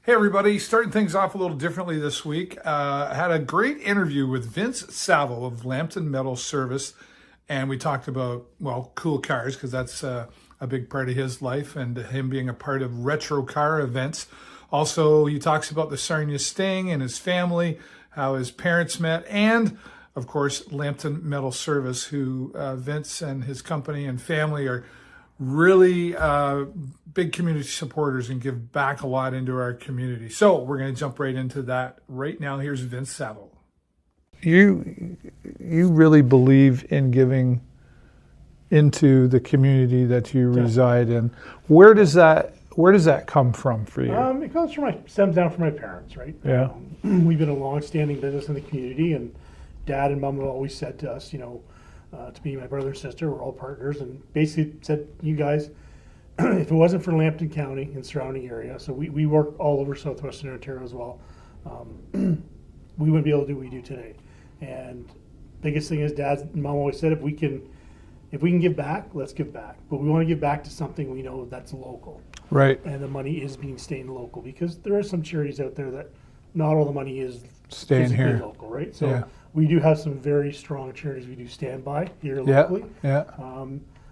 Hey everybody, starting things off a little differently this week. I had a great interview with Vince Savo of Lambton Metal Service, and we talked about, well, cool cars, because that's a big part of his life and him being a part of retro car events. Also, he talks about the Sarnia Sting and his family, how his parents met, and of course, Lambton Metal Service, who Vince and his company and family are really big community supporters and give back a lot into our community. So we're going to jump right into that right now. Here's Vince Savo. You really believe in giving into the community that you reside in. Where does that come from for you? It comes from stems down from my parents, right? Yeah. We've been a long-standing business in the community, and Dad and Mom have always said to us, to me, my brother and sister, we're all partners, and basically said, you guys, if it wasn't for Lambton County and surrounding area, so we work all over southwestern Ontario as well, we wouldn't be able to do what we do today. And biggest thing is, Dad and Mom always said, if we can give back, let's give back. But we want to give back to something we know that's local. Right. And the money is being staying local, because there are some charities out there that not all the money is staying here local, right? So we do have some very strong charities we do stand by here locally. Yeah.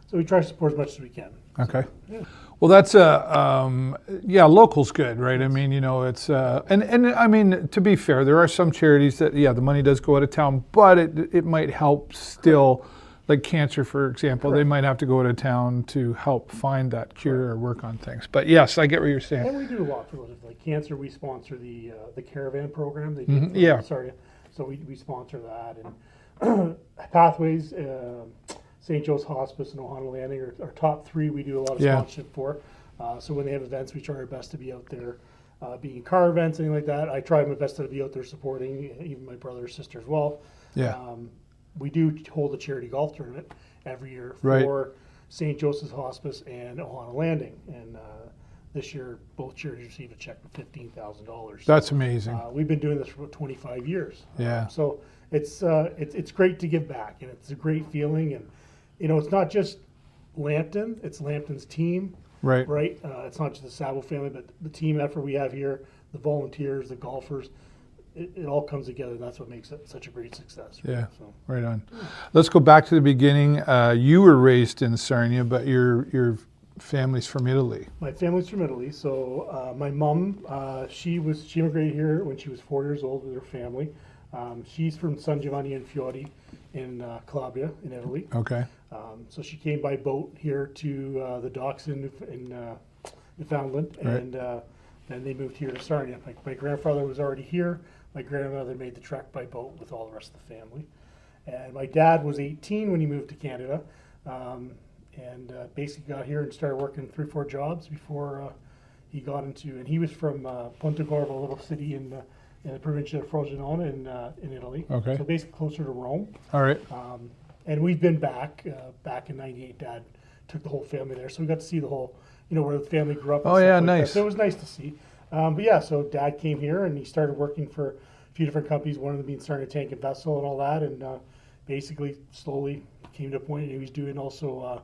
So we try to support as much as we can. Okay. So, yeah. Well, that's local's good, right? I mean, it's and I mean, to be fair, there are some charities that the money does go out of town, but it might help still. Like cancer, for example, Correct. They might have to go out of town to help find that cure or work on things. But yes, I get what you're saying. And we do a lot for those. Like cancer, we sponsor the caravan program. They do Sorry, so we sponsor that. And Pathways, St. Joe's Hospice, and Ohana Landing are top three. We do a lot of sponsorship for. So when they have events, we try our best to be out there. Being car events, anything like that, I try my best to be out there supporting, even my brother or sister as well. Yeah. We do hold a charity golf tournament every year for St. Joseph's Hospice and Ohana Landing. And this year, both charities received a check for $15,000. That's amazing. We've been doing this for 25 years. Yeah. So it's great to give back, and it's a great feeling. And, it's not just Lambton, it's Lambton's team. Right. Right. It's not just the Savo family, but the team effort we have here, the volunteers, the golfers. It all comes together, and that's what makes it such a great success. Right? Yeah, so. Right on. Let's go back to the beginning. You were raised in Sarnia, but your family's from Italy. My family's from Italy. So my mom, she immigrated here when she was 4 years old with her family. She's from San Giovanni and Fiori in Calabria, in Italy. Okay. So she came by boat here to the docks in Newfoundland, and then they moved here to Sarnia. My grandfather was already here. My grandmother made the trek by boat with all the rest of the family. And my dad was 18 when he moved to Canada, and basically got here and started working 3 or 4 jobs before he got into, and he was from Pontecorvo, a little city in the provincia of Frosinone in Italy. Okay. So basically closer to Rome. All right. And we've been back in '98. Dad took the whole family there, so we got to see the whole, where the family grew up. Oh yeah, nice. That. So it was nice to see. But yeah, so Dad came here and he started working for a few different companies, one of them being Sarnia Tank and Vessel and all that, and basically slowly came to a point he was doing also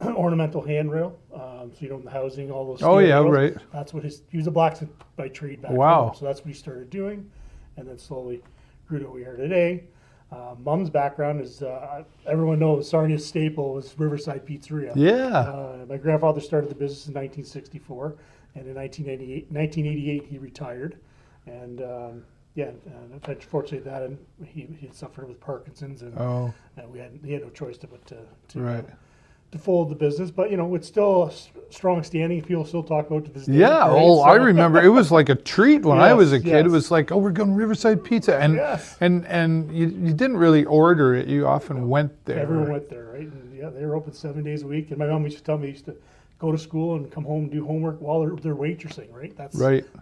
ornamental handrail, so in the housing, all those. Oh yeah, rails. right. That's what he was a blacksmith by trade back Wow. home, so that's what he started doing, and then slowly grew to what we are today. Mom's background is, everyone knows Sarnia's staple was Riverside Pizzeria. Yeah. My grandfather started the business in 1964, and in 1988 he retired. And unfortunately he had suffered with Parkinson's, and he had no choice to fold the business. But it's still a strong standing. People still talk about it to this day. Yeah, right? well, I remember it was like a treat when I was a kid. Yes. It was like, we're going to Riverside Pizza, and you didn't really order it. You often went there. Everyone went there, right? And they were open 7 days a week. And my mom used to tell me, used to go to school and come home and do homework while they're waitressing, right?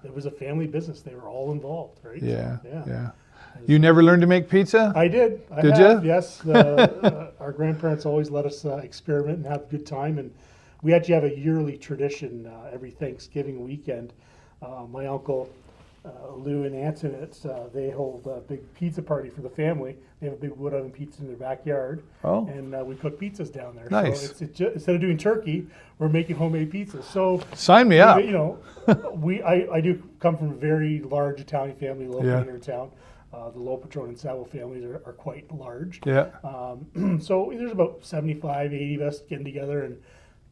It was a family business. They were all involved, right? Yeah. So, yeah. You never learned to make pizza? I did. Did you? Yes. Our grandparents always let us experiment and have a good time, and we actually have a yearly tradition every Thanksgiving weekend. My uncle Lou and Antoinette, they hold a big pizza party for the family. They have a big wood oven pizza in their backyard, and we cook pizzas down there. Nice. So instead of doing turkey, we're making homemade pizzas. So Sign me up. you know, I do come from a very large Italian family locally here in town. The Lambton and Savo families are quite large. Yeah. So there's about 75, 80 of us getting together, and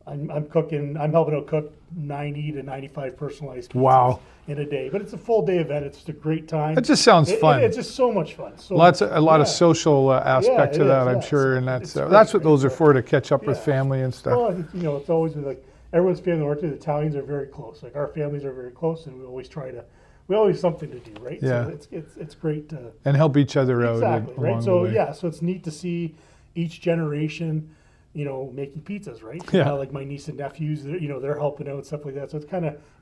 I'm helping out cook 90 to 95 personalized pizzas in a day. But it's a full day event. It's just a great time. It just sounds fun. It's just so much fun. So, a lot of social aspect to that, I'm sure, and that's what those are for, to catch up with family and stuff. Well, you know, it's always been like everyone's family oriented. The Italians are very close. Like our families are very close, and we always have something to do, right? Yeah. So it's great to and help each other out. Exactly, right? Along So the way. so it's neat to see each generation, you know, making pizzas, right? Yeah. Like my niece and nephews, they're helping out and stuff like that. So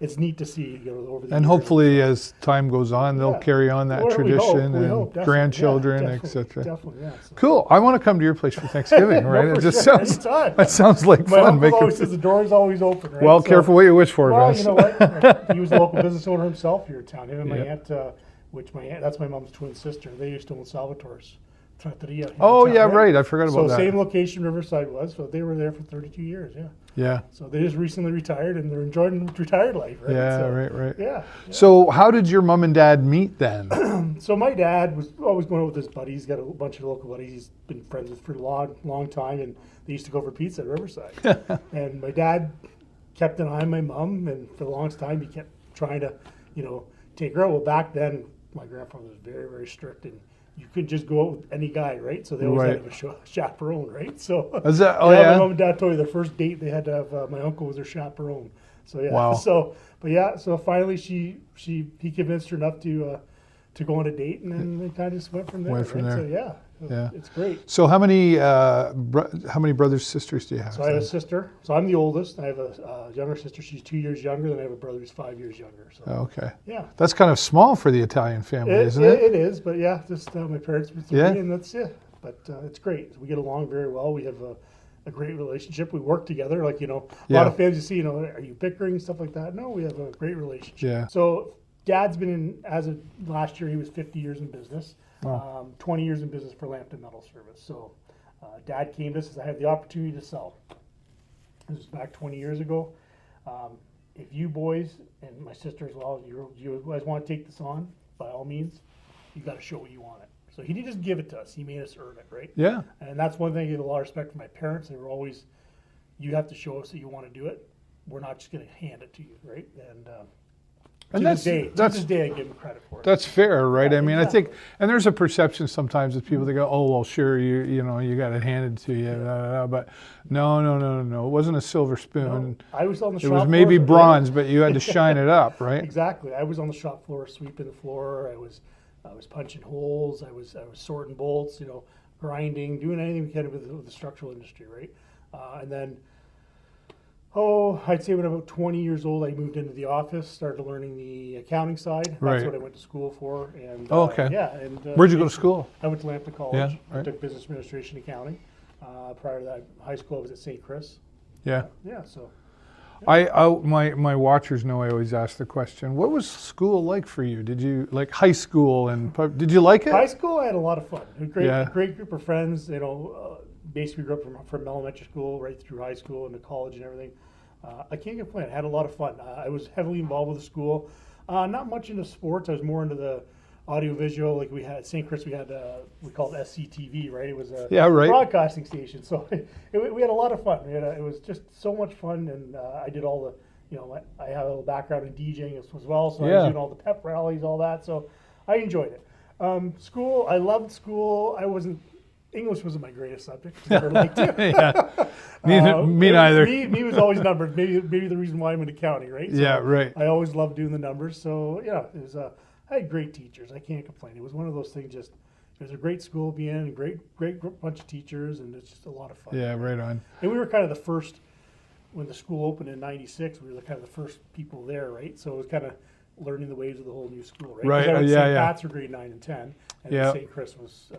it's neat to see, you know, over the And years. hopefully, as time goes on, they'll carry on that tradition we hope, and grandchildren, definitely, etc. Definitely, yeah. So. Cool. I want to come to your place for Thanksgiving, right? No, It for just sure. sounds Anytime. that sounds like My fun. uncle always says the door is always open, right? Well, careful what you wish for, Well, Vince. you know what? He was a local business owner himself here in town. Him and my Yeah. aunt, that's my mom's twin sister. They used to own Salvatore's Trattoria. here in Oh town, yeah, right. I forgot about So that. same location Riverside was. So they were there for 32 years. Yeah. Yeah. So they just recently retired, and they're enjoying retired life, right? Yeah. So, Right. Yeah. So how did your mom and dad meet then? So my dad was always going out with his buddies. He's got a bunch of local buddies he's been friends with for a long time, and they used to go for pizza at Riverside. And my dad kept an eye on my mom, and for the longest time he kept trying to, you know, take her out. Well, back then my grandfather was very, very strict, and you couldn't just go out with any guy, right? So they always had to have a chaperone, right? So Is that? Oh my yeah. mom and dad told me their first date they had to have my uncle was their chaperone. So yeah. Wow. So finally he convinced her enough to go on a date, and then they kind of just went from there. Went from right? there. So Yeah. it's great. So how many brothers, sisters do you have? So I have a sister. So I'm the oldest. I have a younger sister. She's 2 years younger. Then I have a brother who's 5 years younger. So Oh, okay. yeah. That's kind of small for the Italian family, isn't it? It is, but yeah, just my parents were three, Yeah. and that's it. But it's great. We get along very well. We have a great relationship. We work together. Like, you know, a lot of families you see, you know, are you bickering, stuff like that? No, we have a great relationship. Yeah. So Dad's been in, as of last year, he was 50 years in business, Wow. 20 years in business for Lambton Metal Service. So Dad came to us and said, I have the opportunity to sell. This was back 20 years ago. If you boys, and my sister as well, you guys want to take this on, by all means, you got to show what you want it. So he didn't just give it to us, he made us earn it, right? Yeah. And that's one thing I get a lot of respect from my parents. They were always, you have to show us that you want to do it. We're not just going to hand it to you, right? And to this day, I give them credit for it. That's fair, right? Yeah, I mean, exactly. I think, and there's a perception sometimes that people they go, oh well, sure, you know, you got it handed to you, but no, it wasn't a silver spoon. No, I was on the shop It was floor, maybe yeah. bronze, but you had to shine it up, right? Exactly. I was on the shop floor, sweeping the floor. I was punching holes. I was sorting bolts. You know, grinding, doing anything we could with the structural industry, right? And then, I'd say when I'm about 20 years old, I moved into the office, started learning the accounting side. That's Right. what I went to school for. And Okay. yeah. And Where'd you go to school? I went to Lambton College. Yeah, I right. took business administration accounting. Prior to that, high school I was at St. Chris. Yeah. Yeah. So. My watchers know I always ask the question, what was school like for you? Did you like high school did you like it? High school, I had a lot of fun. A Yeah. great group of friends. You know, basically grew up from elementary school right through high school and to college and everything. I can't complain. I had a lot of fun. I was heavily involved with the school. Not much into sports. I was more into the audiovisual. Like we had at St. Chris, we called it SCTV, right? It was a broadcasting station. So we had a lot of fun. It was just so much fun, and I did all the, you know, I have a little background in DJing as well, so I was doing all the pep rallies, all that. So I enjoyed it. School, I loved school. English wasn't my greatest subject. Never liked it. Yeah. Me neither. Me was always numbers. Maybe the reason why I'm in accounting, right? So Yeah, right. I always loved doing the numbers. So yeah, it was. I had great teachers. I can't complain. It was one of those things. It was a great school to be in, a great bunch of teachers, and it's just a lot of fun. Yeah, right on. And we were kind of the first when the school opened in '96. We were kind of the first people there, right? So it was kind of learning the ways of the whole new school, right? Right, 'Cause I went to yeah, St. yeah. Pat's for grade 9 and 10, and Yeah. St. Chris was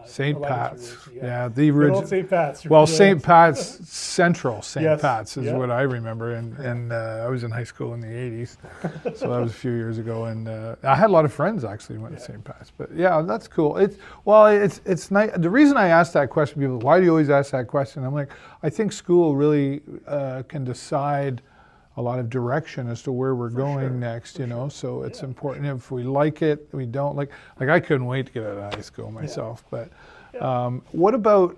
St. 11 Pat's. through, Yeah, the Good old original. St. Pat's. Well, St. Pat's Central St. Yes, Pat's is yeah. what I remember, and I was in high school in the '80s, so that was a few years ago. And I had a lot of friends actually who went to St. Pat's. But yeah, that's cool. It's nice. The reason I asked that question, people, why do you always ask that question? I'm like, I think school really can decide a lot of direction as to where we're going next, you know, so it's important if we like it, we don't like I couldn't wait to get out of high school myself, but what about,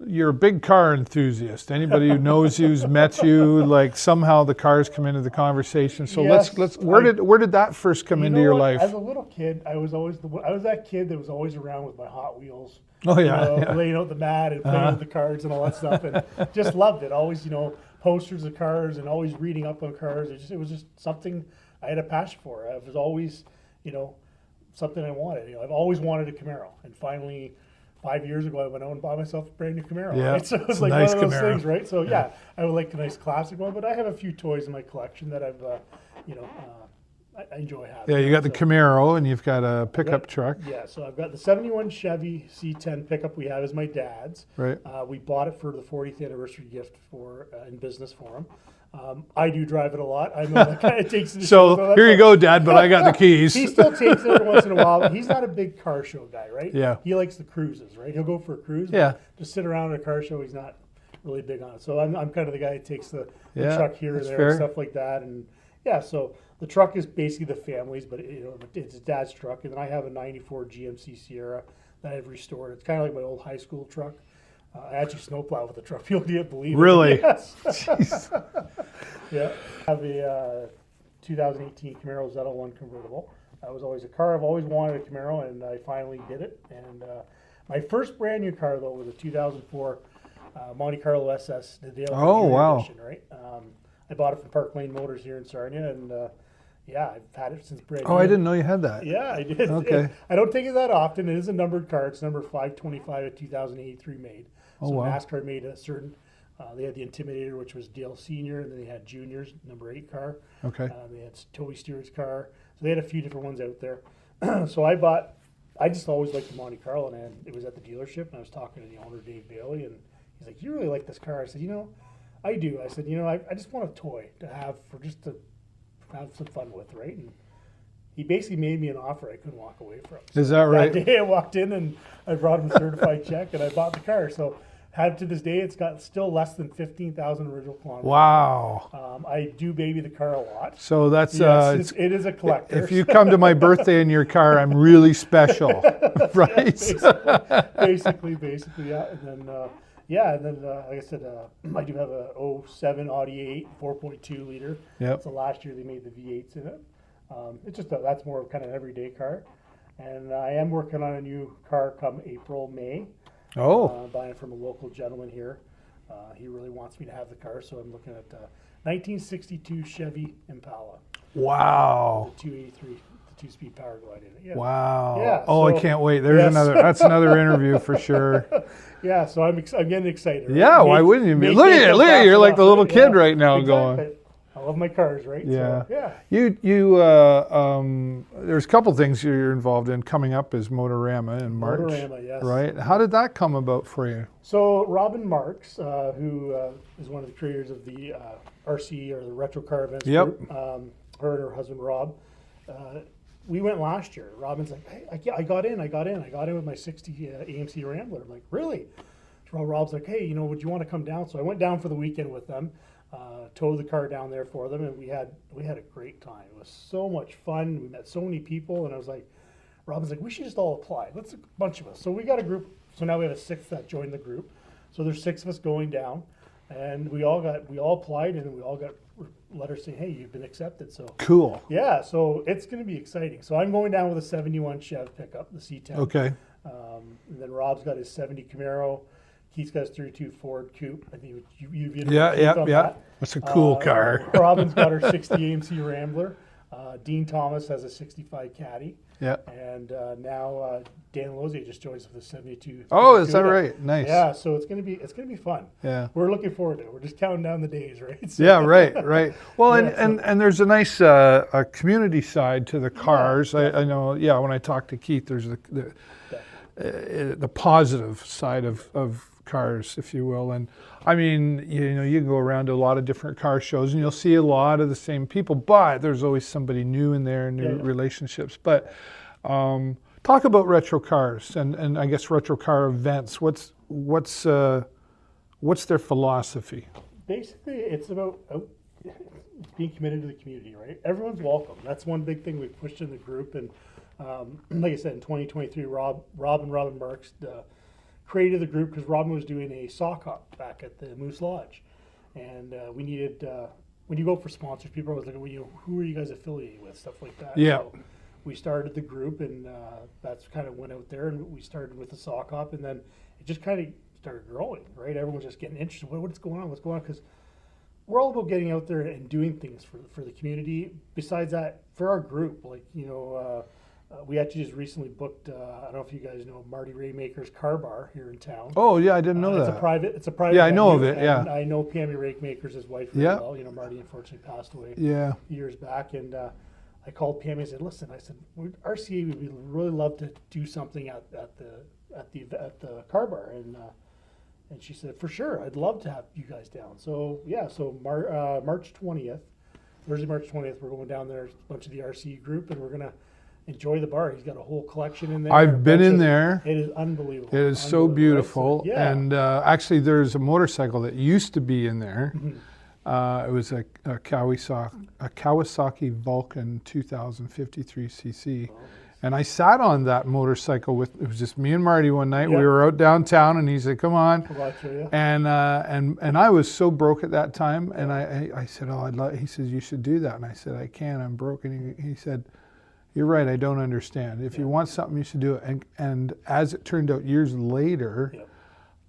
you're a big car enthusiast. Anybody who knows you's met you, like somehow the cars come into the conversation. So Yes, where did that first come into your life? As a little kid, I was that kid that was always around with my Hot Wheels. Oh yeah, You know, laying out the mat and playing with the cards and all that stuff, and just loved it. Always, you know, posters of cars and always reading up on cars. It was just something I had a passion for. It was always, you know, something I wanted. You know, I've always wanted a Camaro, and finally, 5 years ago, I went out and bought myself a brand new Camaro. Yeah, right? So it it's was a like nice one of those Camaro. things, right? So yeah, I would like a nice classic one, but I have a few toys in my collection that I've, you know, I enjoy having. Yeah, you got the So- Camaro and you've got a pickup truck, Yeah, so I've got the 71 Chevy C10 pickup we have as my dad's. right? We bought it for the 40th anniversary gift for in business for him. I do drive it a lot. I know that kind of takes it. So that's here you why- go, Dad, but I got the keys. He still takes it every once in a while. But he's not a big car show guy, right? Yeah. He likes the cruises, right? He'll go for a cruise. but Yeah. Just sit around at a car show. He's not really big on it. So I'm kind of the guy that takes the Yeah, truck here or that's there fair. and stuff like that. And yeah, so the truck is basically the family's, but you know, it's his dad's truck. And then I have a 94 GMC Sierra that I've restored. It's kind of like my old high school truck. I actually snowplow with the truck. People didn't believe it. Really? Yes. Jeez. Yeah. I have a 2018 Camaro ZL1 convertible. That was always a car. I've always wanted a Camaro, and I finally did it. And my first brand new car, though, was a 2004 Monte Carlo SS, the Dale Oh, Junior wow. edition, right? I bought it from Park Lane Motors here in Sarnia, and yeah, I've had it since brand new. Oh, I didn't know you had that. Yeah, I did. Okay. I don't take it that often. It is a numbered car. It's number 525 at 2083 made. Oh, So wow. NASCAR made a certain. They had the Intimidator, which was Dale Senior, and then they had Junior's number 8 car. Okay. They had Toby Stewart's car. So they had a few different ones out there. So I just always liked the Monte Carlo, and it was at the dealership, and I was talking to the owner, Dave Bailey, and he's like, "You really like this car?" I said, "You know, I do." I said, "You know, I just want a toy to have to have some fun with, right?" And he basically made me an offer I couldn't walk away from. Is that right? That day I walked in and I brought him a certified check and I bought the car. So have to this day, it's got still less than 15,000 original kilometers. Wow. I do baby the car a lot. So that's Yes, it is a collector. if you come to my birthday in your car, I'm really special, right? basically, yeah. And then, like I said, I do have a 07 Audi A8 4.2 liter. Yep. So last year they made the V8s in it. It's just that's more of kind of an everyday car. And I am working on a new car come April, May. Oh, Buying it from a local gentleman here. He really wants me to have the car, so I'm looking at 1962 Chevy Impala, wow. the 283, the 2-speed power glide in it. Yeah. Wow. Yeah, Oh, I so- can't wait. There's Yes. that's another interview for sure. Yeah, so I'm getting excited. Right? Yeah, why wouldn't you be? Make Look at things you, look at fast you. You're like enough, the little right? kid Yeah. right now Exactly. going. I love my cars, right? Yeah. So, yeah. There's a couple things you're involved in coming up is Motorama in March. Motorama, yes. Right. How did that come about for you? So Robin Marks, who is one of the creators of the RC or the Retro Car Events Yep. group, her and her husband Rob, we went last year. Robin's like, hey, I got in with my 60 AMC Rambler. I'm like, really? So Rob's like, hey, would you want to come down? So I went down for the weekend with them, towed the car down there for them, and we had a great time. It was so much fun. We met so many people, and I was like, Robin's like, we should just all apply. Let's a bunch of us. So we got a group. So now we have a 6th that joined the group. So there's 6 of us going down, and we all applied, and then we all got letters saying, hey, you've been accepted. So Cool. yeah, so it's going to be exciting. So I'm going down with a 71 Chev pickup, the C10. Okay. And then Rob's got his 70 Camaro. Keith's got his 32 Ford Coupe. I think you've Yeah. on Yeah. that. That's a cool car. Robin's got her 60 AMC Rambler. Dean Thomas has a 65 Caddy. Yeah. And now Dan Lozier just joins with a 72. Oh, is that Cuda. right? Nice. Yeah, so it's gonna be fun. Yeah. We're looking forward to it. We're just counting down the days, right? So, Yeah, right. Well, Yeah, and there's a nice a community side to the cars. I know. Yeah, when I talk to Keith, there's the positive side of cars, if you will. And I mean, you can go around to a lot of different car shows and you'll see a lot of the same people, but there's always somebody new in there, new relationships. But talk about retro cars and I guess retro car events. What's their philosophy? Basically, it's about being committed to the community, right? Everyone's welcome. That's one big thing we've pushed in the group. And like I said, in 2023, Rob and Robin Marks created the group because Robin was doing a sock hop back at the Moose Lodge. And we needed, when you go for sponsors, people are always like, well, who are you guys affiliated with, stuff like that. Yeah. So we started the group, and that's kind of went out there, and we started with the sock hop, and then it just kind of started growing, right? Everyone's just getting interested. What's going on? What's going on? Because we're all about getting out there and doing things for the community. Besides that, for our group, like, we actually just recently booked, I don't know if you guys know, Marty Raymaker's Car Bar here in town. Oh yeah, I didn't know that. It's a private. Yeah, I know of venue, it. Yeah, and I know Pammy Raymaker's his wife really well. Marty unfortunately passed away years back, and I called Pammy and said, "Listen, RCA would really love to do something at the car bar," and she said, "For sure, I'd love to have you guys down." So yeah, March 20th, Thursday, March 20th, we're going down there, a bunch of the RCA group, and we're gonna enjoy the bar. He's got a whole collection in there. I've been in there. It is unbelievable. It is so beautiful. Right? So, yeah. And actually, there's a motorcycle that used to be in there. It was a Kawasaki Vulcan 2053 cc. Oh, nice. And I sat on that motorcycle it was just me and Marty one night. We were out downtown, and he said, "Come on." And I was so broke at that time, and I said, he says, "You should do that." And I said, "I can't. I'm broke." And he said, "You're right. I don't understand. If you want something, you should do it." And as it turned out, years later,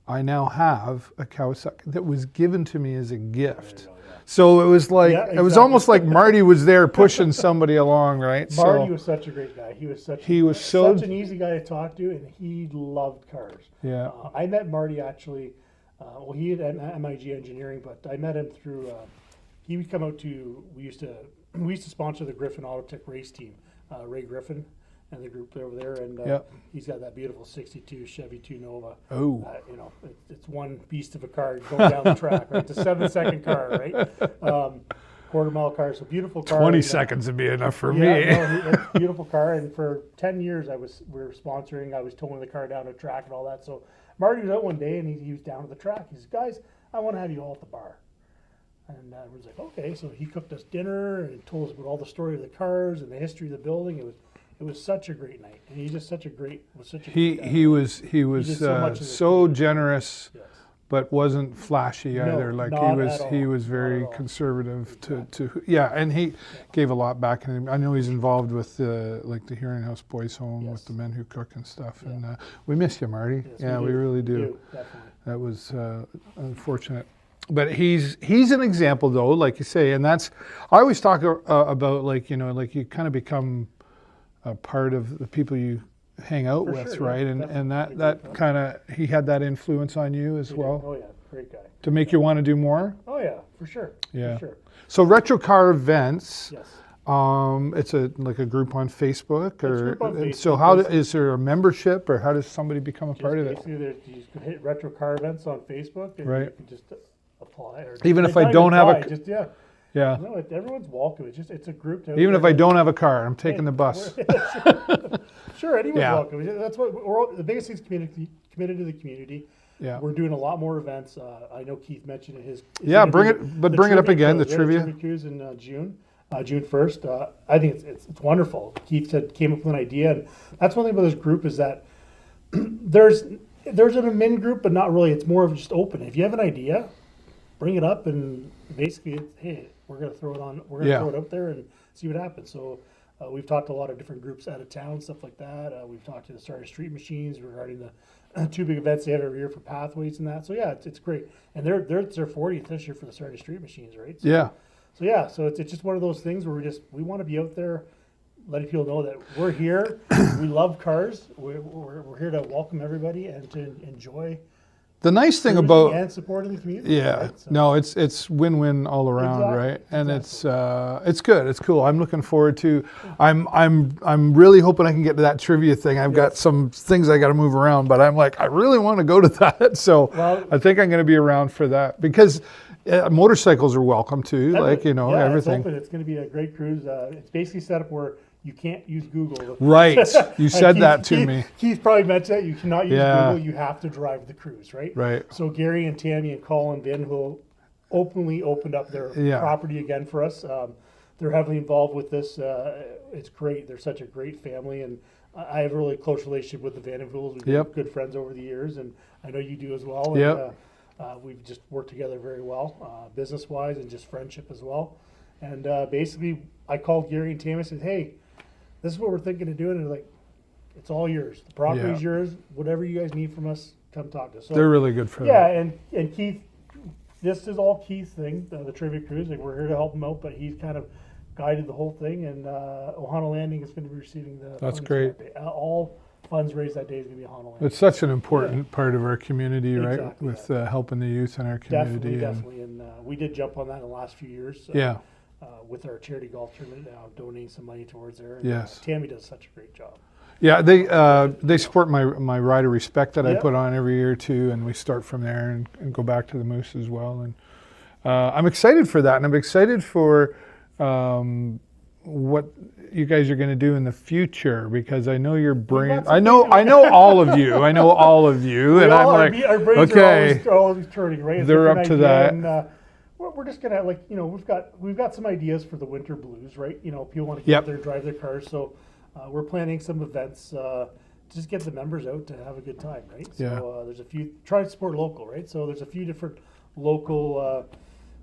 I now have a Kawasaki that was given to me as a gift. So it was like it was almost like Marty was there pushing somebody along, right? Marty was such a great guy. He was such an easy guy to talk to, and he loved cars. Yeah. I met Marty actually. He had MIG engineering, but I met him through. He would come out to. We used to sponsor the Griffin Auto Tech race team. Ray Griffin and the group over there, and he's got that beautiful '62 Chevy 2 Nova. Oh, it's one beast of a car going down the track. Right, it's a 7-second car, right? Quarter-mile car, so beautiful car. 20 seconds would be enough for me. It's a beautiful car, and for 10 years we were sponsoring. I was towing the car down the track and all that. So Marty was out one day, and he was down at the track. He says, "Guys, I want to have you all at the bar." And everyone's like, "Okay." So he cooked us dinner and told us about all the story of the cars and the history of the building. It was such a great night, and he's just such a great. He was so generous, Yes. but wasn't flashy either. Like he was very conservative and he gave a lot back. And I know he's involved with like the Hearing House Boys Home with the men who cook and stuff. And we miss you, Marty. Yes, we really do. We do, definitely. That was unfortunate. But he's an example, though, like you say, and that's I always talk about like you kind of become a part of the people you hang out with, sure, right? And that kind of he had that influence on you as well. Oh yeah, great guy. To make you want to do more. Oh yeah, for sure. Yeah. For sure. So retro car events. Yes. It's like a group on Facebook, or group on Facebook. so is there a membership, or how does somebody become a part of it? Basically, you can hit retro car events on Facebook, and you can just apply. Or even if I don't have a yeah. No, everyone's welcome. It's a group. Even if I don't have a car, I'm taking the bus. Sure, anyone's welcome. That's what the biggest thing is committed to the community. Yeah, we're doing a lot more events. I know Keith mentioned it. Bring it up again. The trivia cruise in June 1st. I think it's wonderful. Keith came up with an idea, and that's one thing about this group is that there's an admin group, but not really. It's more of just open. If you have an idea, bring it up, and basically, hey, we're gonna throw it on. We're gonna throw it out there and see what happens. So. We've talked to a lot of different groups out of town, stuff like that. We've talked to the Starter Street Machines regarding the two big events they have every year for pathways and that. So yeah, it's great. And it's their 40th this year for the Starter Street Machines, right? So, So yeah, so it's just one of those things where we want to be out there, letting people know that we're here. We love cars. We're here to welcome everybody and to enjoy. The nice thing cruising about and supporting the community. yeah, right? So, no, it's win-win all around, Exactly, right? And exactly. it's good. It's cool. I'm looking forward to. I'm really hoping I can get to that trivia thing. I've got some things I got to move around, but I'm like I really want to go to that. So Well, I think I'm going to be around for that because motorcycles are welcome too. Like yeah, everything. It's going to be a great cruise. It's basically set up where you can't use Google. Right. You said that to Keith, me. Keith probably meant that. You cannot use Yeah. Google. You have to drive the cruise, right? Right. So Gary and Tammy and Colin Vin, who openly opened up their Yeah. property again for us. They're heavily involved with this. It's great. They're such a great family, and I have a really close relationship with the Vanderhools. We've Yep. been good friends over the years, and I know you do as well. And, Yep. we've just worked together very well, business-wise and just friendship as well. And basically, I called Gary and Tammy and said, hey, this is what we're thinking of doing. And they're like, it's all yours. The property's yours. Whatever you guys need from us, come talk to us. So, They're really good for yeah, that. and Keith, this is all Keith's thing, the trivia cruise. Like, we're here to help him out, but he's kind of guided the whole thing. And Ohana Landing is going to be receiving the That's funds great. that day. All funds raised that day is going to be Ohana Landing. It's such an important part of our community, right? Exactly, With helping the youth in our community. Definitely. And we did jump on that in the last few years. Yeah. With our charity golf tournament, donating some money towards there. And, Yes. Tammy does such a great job. Yeah, they support my Ride of Respect that I Yep. put on every year too, and we start from there and go back to the Moose as well. And I'm excited for that, and I'm excited for what you guys are going to do in the future because I know your brain. I know all of you. I know all of you, and I'm like, our brains okay, are always turning, right? It's they're different up to idea, that. And, we're just gonna we've got some ideas for the winter blues, right? People want to get Yep. out there, drive their cars, so we're planning some events. Just get the members out to have a good time, right? Yeah. So there's a few, try to support local, right? So there's a few different local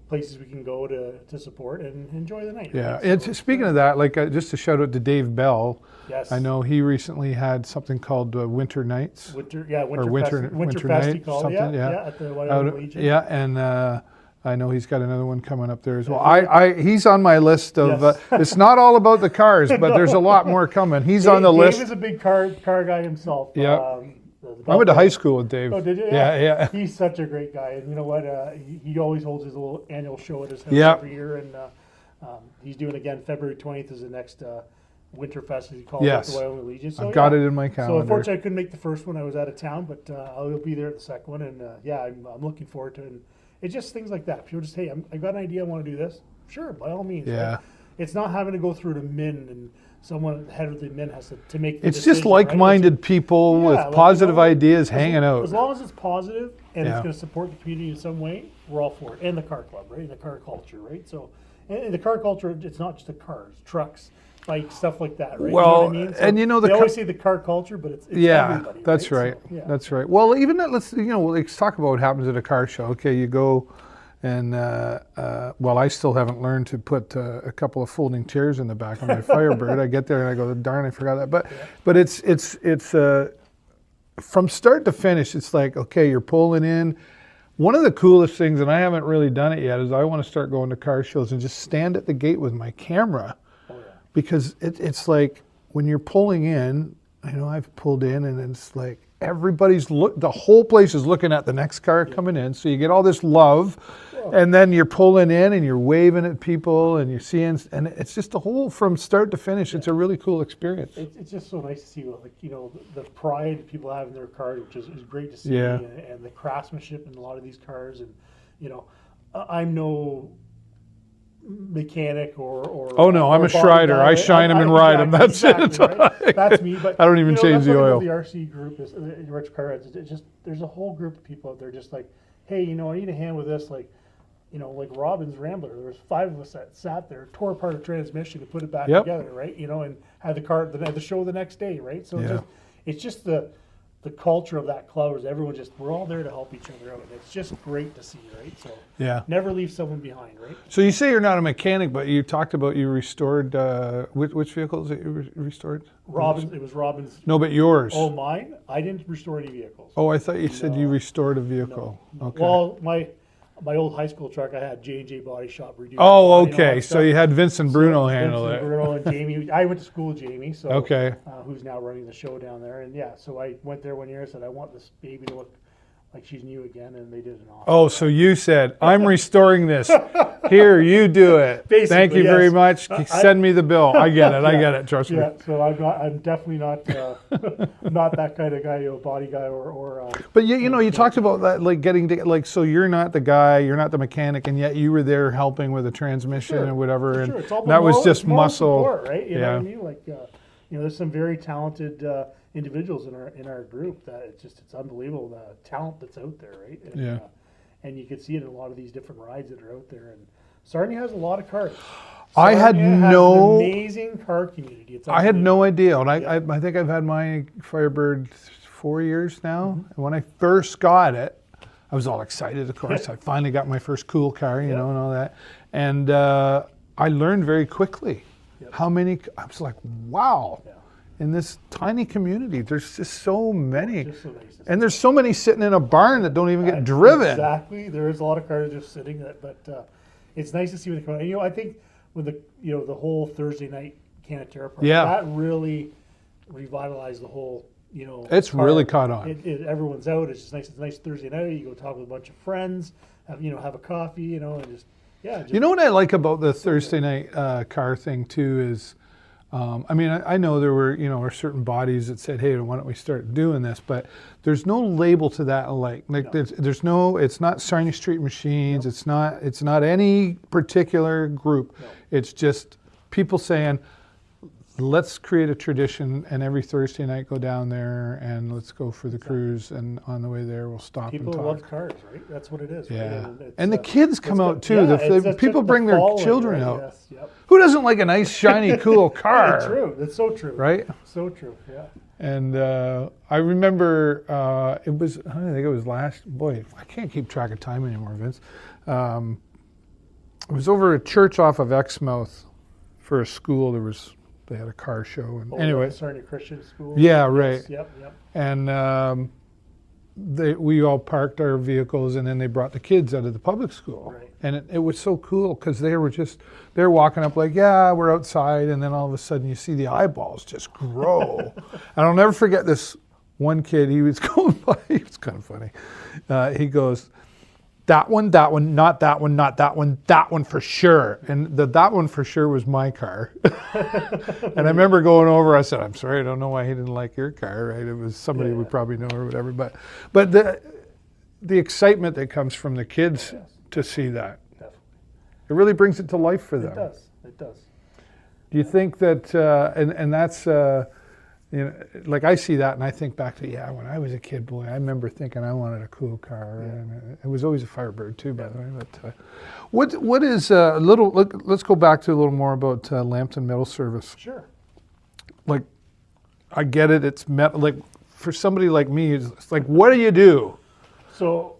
places we can go to support and enjoy the night. Yeah, right? it's speaking of that, like just a shout out to Dave Bell. Yes. I know he recently had something called Winter Nights. Winter Winter Fest, Night, he called it, something, yeah, yeah. at the Wyoming Legion. Yeah, and I know he's got another one coming up there as well. He's on my list of. Yes. It's not all about the cars, but there's a lot more coming. He's on the list. Dave is a big car guy himself. Yeah. I went to high school with Dave. Oh, did you? Yeah. He's such a great guy, and you know what? He always holds his little annual show at his house Yeah. every year, and he's doing again. February 20th is the next Winter Fest, as he calls Yes. it, the Wyoming Legion. So, I've got it in my calendar. So unfortunately, I couldn't make the first one. I was out of town, but I'll be there at the second one, and I'm looking forward to it. And it's just things like that. People just, hey, I've got an idea. I want to do this. Sure, by all means. Yeah. Right? It's not having to go through to Min and someone head of the Min has to make the It's decision, just like-minded right? people Yeah, with like, positive ideas hanging As out. long as it's positive and Yeah. it's going to support the community in some way, we're all for it. And the car club, right? And the car culture, right? So, and the car culture, it's not just the cars, trucks, bikes, stuff like that, right? Well, you know what I mean? So and you know the they car- always say the car culture, but it's Yeah, everybody, that's right. So, yeah. That's right. Well, even that, let's talk about what happens at a car show. Okay, you go, and I still haven't learned to put a couple of folding chairs in the back of my Firebird. I get there and I go, darn, I forgot that. But it's from start to finish. It's like, okay, you're pulling in. One of the coolest things, and I haven't really done it yet, is I want to start going to car shows and just stand at the gate with my camera, because it's like when you're pulling in. I've pulled in and it's like the whole place is looking at the next car coming in. So you get all this love, and then you're pulling in and you're waving at people and you're seeing, and it's just the whole from start to finish. It's a really cool experience. It's just so nice to see, the pride people have in their cars, which is great to see, Yeah. and the craftsmanship in a lot of these cars. And I'm no mechanic or Oh, no, I'm or a Schreider. guy. I shine 'em and ride 'em. That's it. exactly, right? That's me. But I don't even change that's the what I love oil. The RC group is Rich Car Heads. It's just there's a whole group of people out there just like, hey, I need a hand with this, like Robin's Rambler. There was 5 of us that sat there, tore apart a transmission and put it back Yep. together, right? And had the show the next day, right? So Yeah. it's just the culture of that club is we're all there to help each other out. And it's just great to see, right? So Yeah. never leave someone behind, right? So you say you're not a mechanic, but you talked about you restored which vehicles that you restored? It was Robin's. No, but yours. Oh, mine? I didn't restore any vehicles. Oh, I thought you said you restored a vehicle. Okay. Well, my old high school truck, I had J&J Body Shop redo. Oh, okay. So you had Vince and Bruno handle Vincent, it. Bruno and Jamie. I went to school with Jamie, so Okay. who's now running the show down there. And yeah, so I went there one year and said, I want this baby to look like she's new again, and they did an awesome Oh, so you said, I'm restoring this. Here, you do it. Basically, Thank you very yes. much. Send me the bill. I get it. I get it. Trust me. Yeah, so I'm definitely not not that kind of guy, body guy or. But you talked about that, like getting to, like, so you're not the guy, you're not the mechanic, and yet you were there helping with the transmission and whatever, and It's all that was moral- just it's moral muscle. support, right? You know Yeah. what I mean? Like, there's some very talented individuals in our group that it's unbelievable the talent that's out there, right? And, Yeah. And you can see it in a lot of these different rides that are out there. And Sarnia has a lot of cars. I had Sarnia has no- an amazing car community. It's I had no idea, and Yeah. I think I've had my Firebird 4 years now. And when I first got it, I was all excited, of course. I finally got my first cool car, you know, and all that. And I learned very quickly how many, I was like, wow. Yeah. In this tiny community, there's just so many. Just so nice. And there's so many sitting in a barn that don't even get driven. Exactly. There is a lot of cars just sitting there, but it's nice to see what they come out. And, I think with the whole Thursday night Canatera party, Yeah. that really revitalized the whole, It's car. really caught on. Everyone's out. It's just nice. It's a nice Thursday night. You go talk with a bunch of friends, have a coffee, and just, yeah. Just, You know what I like about the Thursday night car thing too is, I know there were certain bodies that said, hey, why don't we start doing this? But there's no label to that. Like No. there's no. It's not Sarnia Street Machines. It's not any particular group. No. It's just people saying, let's create a tradition, and every Thursday night go down there and let's go for the cruise. And on the way there, we'll stop people and love talk. cars, right? That's what it is. Yeah, Right? and the kids come out too. People bring their children out. Yes, yep. Who doesn't like a nice, shiny, cool car? Yeah, true. That's so true. Right? So true. Yeah. And I remember it was, I think it was I can't keep track of time anymore, Vince. It was over a church off of Exmouth for a school. They had a car show. And anyway. Sarnia Christian School. Yeah, right. Yes, yep. And we all parked our vehicles, and then they brought the kids out of the public school. Right. And it was so cool because they're walking up like, yeah, we're outside, and then all of a sudden you see the eyeballs just grow. And I'll never forget this one kid. He was going by. He was kind of funny. He goes, that one, not that one, not that one for sure. And that one for sure was my car. And I remember going over, I said, I'm sorry, I don't know why he didn't like your car, right? It was somebody we probably know or whatever. But the excitement that comes from the kids to see that, Definitely. it really brings it to life for them. It does. Do you think that, and that's, like I see that and I think back to, when I was a kid, boy, I remember thinking I wanted a cool car. Yeah. And it was always a Firebird too, by the way. But what is let's go back to a little more about Lambton Metal Service. Sure. Like, I get it, it's metal, like for somebody like me, it's like, what do you do? So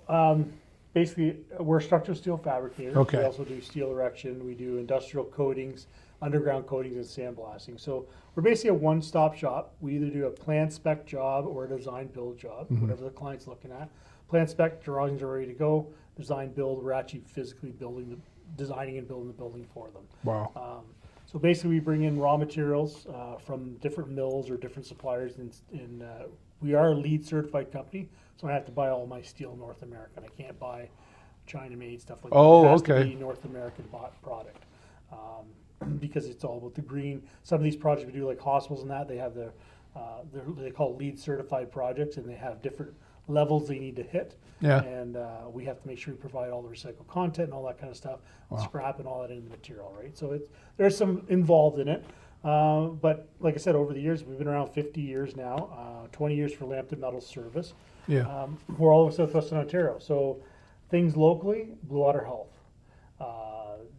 basically, we're a structural steel fabricator. Okay. We also do steel erection. We do industrial coatings, underground coatings, and sandblasting. So we're basically a one-stop shop. We either do a plan spec job or a design build job, whatever the client's looking at. Plan spec drawings are ready to go. Design build, we're actually physically designing and building the building for them. Wow. So basically, we bring in raw materials from different mills or different suppliers. And we are a LEED certified company, so I have to buy all my steel North American. I can't buy China-made stuff like that. Oh, It has okay. to be North American bought product because it's all about the green. Some of these projects we do, like hospitals and that, they have they call LEED certified projects, and they have different levels they need to hit. Yeah. And we have to make sure we provide all the recycled content and all that kind of stuff, scrap and all that in the material, right? So there's some involved in it. But like I said, over the years, we've been around 50 years now, 20 years for Lambton Metal Service. Yeah. We're all over Southwestern Ontario. So things locally, Blue Water Health,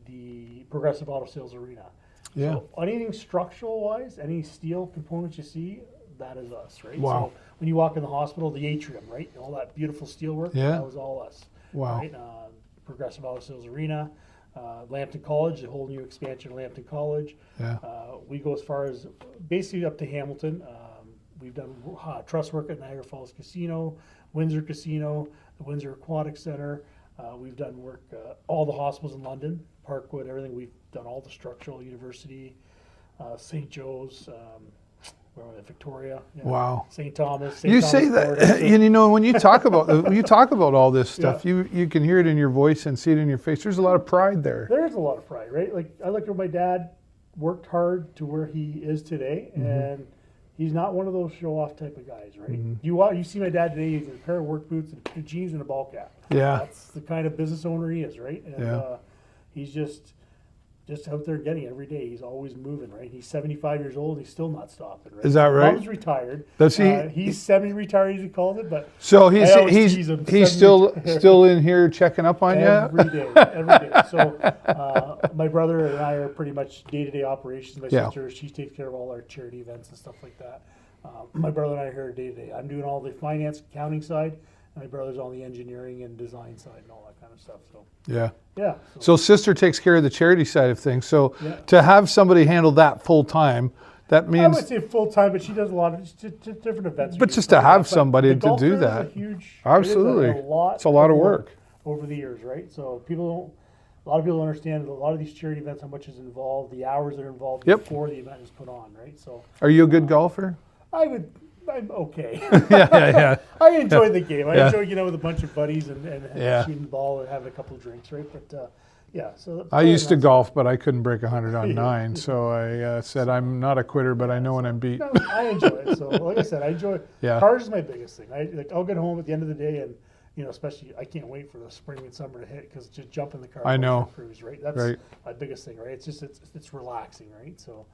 the Progressive Auto Sales Arena. Yeah. So anything structural wise, any steel components you see, that is us, right? Wow. So when you walk in the hospital, the atrium, right? All that beautiful steel work, Yeah. that was all us. Wow. Right? Progressive Auto Sales Arena, Lambton College, the whole new expansion of Lambton College. Yeah. We go as far as basically up to Hamilton. We've done truss work at Niagara Falls Casino, Windsor Casino, the Windsor Aquatic Center. We've done work, all the hospitals in London, Parkwood, everything. We've done all the structural, University, St. Joe's, where were they, Victoria. Yeah. Wow. St. Thomas. You Thomas, say that, Florida. and you know, when you talk about all this stuff, you can hear it in your voice and see it in your face. There's a lot of pride there. There's a lot of pride, right? Like, I look at my dad worked hard to where he is today, and he's not one of those show-off type of guys, right? You see my dad today, he's in a pair of work boots and a pair of jeans and a ball cap. Yeah. That's the kind of business owner he is, right? And he's just out there getting it every day. He's always moving, right? He's 75 years old and he's still not stopping, right? Is that right? Mom's retired. Does he? He's semi-retired, as he calls it, but So I always tease he's him, still in here checking up on you. every day. So my brother and I are pretty much day-to-day operations. My sister, she takes care of all our charity events and stuff like that. My brother and I are here day-to-day. I'm doing all the finance, accounting side, and my brother's on the engineering and design side and all that kind of stuff. So Yeah. yeah. So sister takes care of the charity side of things. So to have somebody handle that full time, that I means. would say full time, but she does a lot of different events. But just to have somebody to do that. Is a huge, Absolutely. It's a lot of work over the years, right? So a lot of people don't understand a lot of these charity events, how much is involved, the hours that are involved before the event is put on, right? So Are you a good golfer? I'm okay. Yeah. I enjoy the game. I enjoy getting out with a bunch of buddies and shooting the ball and having a couple of drinks, right? But so I used to golf, but I couldn't break 100 on 9, so I said I'm not a quitter, but I know when I'm beat. No, I enjoy it. So like I said, I enjoy cars is my biggest thing. I'll get home at the end of the day and especially I can't wait for the spring and summer to hit because just jump in the car. I know. Cruise, right? That's my biggest thing, right? It's relaxing, right? So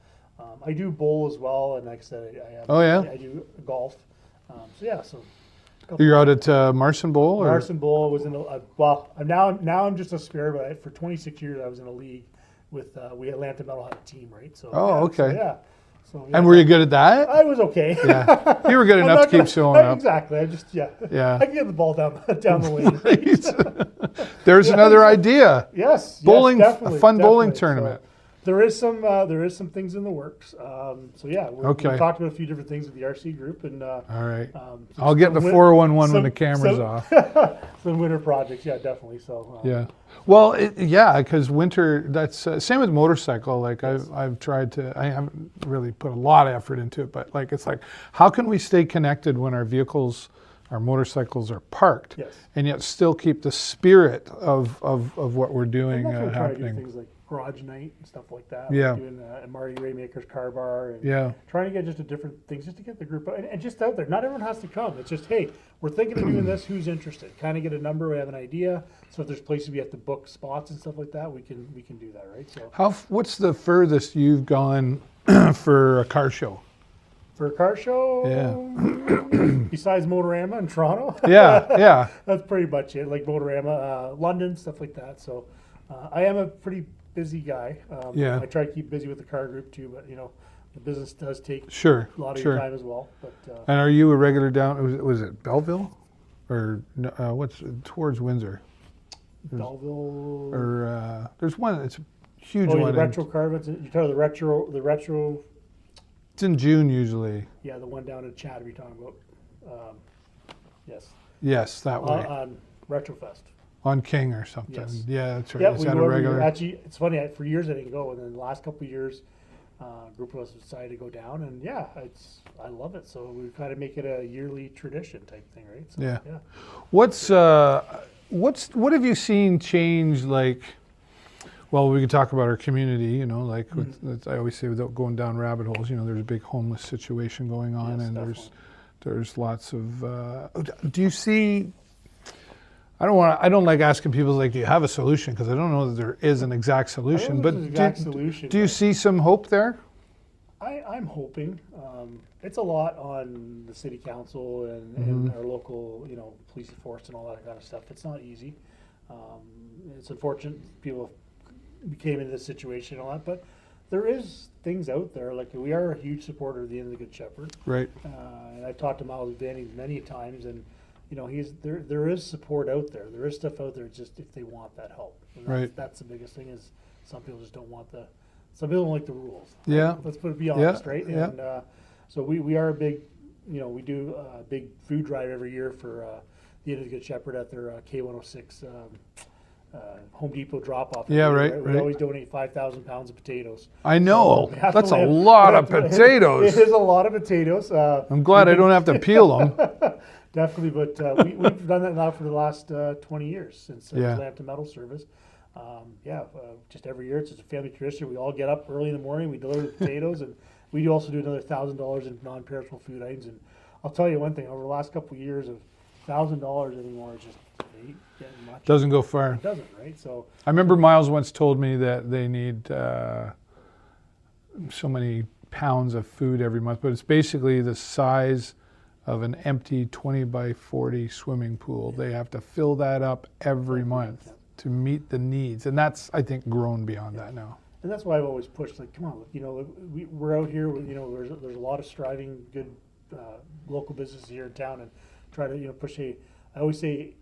I do bowl as well, and like I said, I do golf. So You're out at Marson Bowl? Marson Bowl was in I'm just a spare, but for 26 years I was in a league with we had Lambton Metal had a team, right? So okay. So and were you good at that? I was okay. Yeah, you were good enough to keep showing up. Exactly. I can get the ball down the lane. Right. There's another idea. Yes, bowling, definitely, a fun bowling definitely. tournament. So there is some things in the works. We talked about a few different things with the RC group, and all right, I'll get the 411 when the camera's off. Some winter projects, definitely. So well, because winter. That's same with motorcycle. Like I've tried to. I haven't really put a lot of effort into it, but it's like, how can we stay connected when our motorcycles are parked, and yet still keep the spirit of what we're doing happening? Things like garage night and stuff like that. Yeah. Like doing Marty Raymaker's car bar and trying to get just a different things just to get the group and just out there. Not everyone has to come. It's just, hey, we're thinking of doing this. Who's interested? Kind of get a number. We have an idea. So if there's places we have to book spots and stuff like that, we can do that, right? So what's the furthest you've gone for a car show? For a car show, besides Motorama in Toronto, that's pretty much it. Like Motorama, London, stuff like that. So I am a pretty busy guy. I try to keep busy with the car group too, but the business does take a lot of your time as well. But and are you a regular down? Was it Belleville, or what's towards Windsor? Belleville, or there's one. It's a huge one. The retro car events. You're talking the retro. It's in June usually. Yeah, the one down in Chatham you're talking about. Yes. Yes, that way. On Retrofest. On King or something. Yes. Yeah, that's right. Yeah, Is that a regular? Actually, it's funny. For years I didn't go, and then the last couple of years, a group of us decided to go down, and I love it. So we kind of make it a yearly tradition type thing, right? So, yeah. What have you seen change? Like, well, we could talk about our community. I always say, without going down rabbit holes, there's a big homeless situation going on, and definitely. there's lots of. Do you see? I don't like asking people like, do you have a solution? Because I don't know that there is an exact solution. But do you see some hope there? I'm hoping. It's a lot on the city council and our local, police force and all that kind of stuff. It's not easy. It's unfortunate people became in this situation and all that, but there is things out there. Like, we are a huge supporter of the Inn of the Good Shepherd. Right. And I've talked to Miles Vanning many times, and there is support out there. There is stuff out there, just if they want that help. And that's the biggest thing, is some people just don't want some people don't like the rules. Yeah. Right? Let's be honest, right? Yeah. And so we are a big, we do a big food drive every year for the end of the Good Shepherd at their K106 Home Depot drop-off. Yeah, every year, right, We right. always donate 5,000 pounds of potatoes. I know. We have That's to a live- lot of we have to- potatoes. It is a lot of potatoes. I'm glad I don't have to peel them. Definitely, but we've done that now for the last 20 years since Yeah. Lambton Metal Service. Just every year, it's just a family tradition. We all get up early in the morning, we deliver the potatoes, and we do also do another $1,000 in non-perishable food items. And I'll tell you one thing: over the last couple of years, of $1,000 anymore is just ain't getting much. Doesn't go far. It doesn't, right? So I remember Miles once told me that they need so many pounds of food every month, but it's basically the size of an empty 20 by 40 swimming pool. They have to fill that up every month to meet the needs. And that's, I think, grown beyond that now. And that's why I've always pushed, like, come on, we're out here, there's a lot of striving, good local businesses here in town, and try to, push I always say,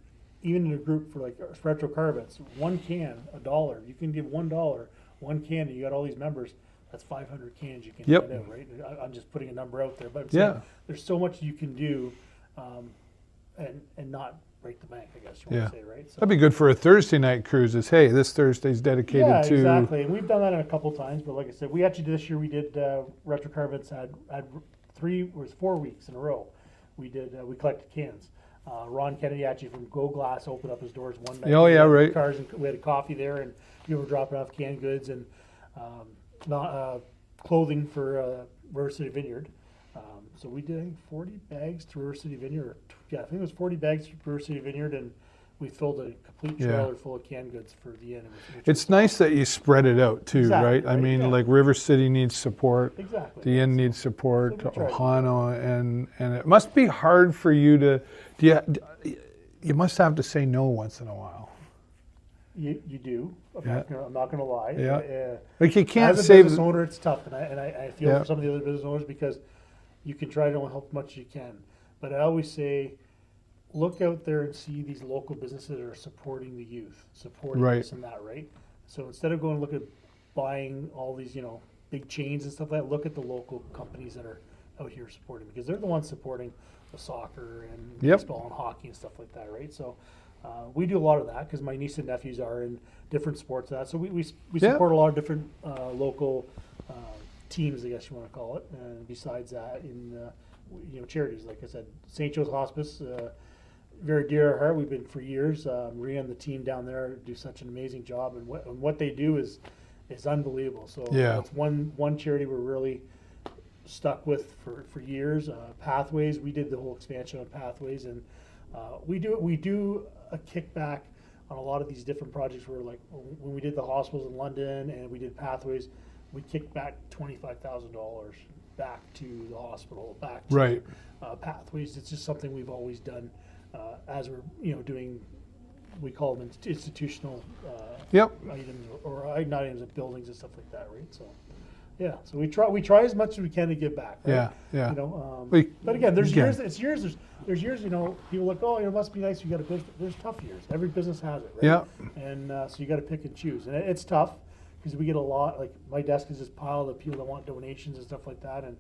even in a group for like retro car events, one can, $1. You can give $1, one can, and you got all these members. That's 500 cans you can Yep. hand out, right? I'm just putting a number out there, but I'm Yeah. saying there's so much you can do, and not break the bank, I guess you want to say, right? So, That'd be good for a Thursday night cruise is, hey, this Thursday's dedicated yeah, to... exactly. And we've done that a couple times, but like I said, we actually this year we did retro car events had 4 weeks in a row. We collected cans. Ron Kennedy actually from Go Glass opened up his doors one night. Oh, yeah, We had right. Cars and we had a coffee there, and people were dropping off canned goods and clothing for River City Vineyard. So we did, I think, 40 bags to River City Vineyard. Yeah, I think it was 40 bags to River City Vineyard, and we filled a complete trailer full of canned goods for the end. It's nice that you spread it out too, Exactly, right? I right, mean, yeah. like River City needs support. Exactly. The inn needs support, So we try to- Ohana, and it must be hard for you to, you must have to say no once in a while. You do. Yeah. I'm not going to lie. Yeah. Like you can't As a save... business owner, it's tough, and I feel Yeah. for some of the other business owners because you can try to help as much as you can. But I always say, look out there and see these local businesses that are supporting the youth, supporting Right. this and that, right? So instead of going look at buying all these, big chains and stuff like that, look at the local companies that are out here supporting, because they're the ones supporting the soccer and Yep. baseball and hockey and stuff like that, right? So we do a lot of that because my niece and nephews are in different sports. That so we Yeah. support a lot of different local teams, I guess you want to call it. And besides that, in charities, like I said, St. Joe's Hospice, very dear to our heart. We've been for years. Maria and the team down there do such an amazing job, and what they do is unbelievable. So Yeah. that's one charity we're really stuck with for years. Pathways, we did the whole expansion of Pathways, and we do a kickback on a lot of these different projects. Where like when we did the hospitals in London and we did Pathways, we kicked back $25,000 back to the hospital, back to Right. Pathways. It's just something we've always done as we're doing. We call them institutional Yep. items or not items, but buildings and stuff like that, right? So. Yeah, so we try as much as we can to give back. Right? Yeah, yeah. But again, there's Again. years. It's years. There's years. People look, oh, it must be nice. You got a business. There's tough years. Every business has it, right? Yeah. And so you got to pick and choose, and it's tough because we get a lot. Like my desk is just piled of people that want donations and stuff like that, and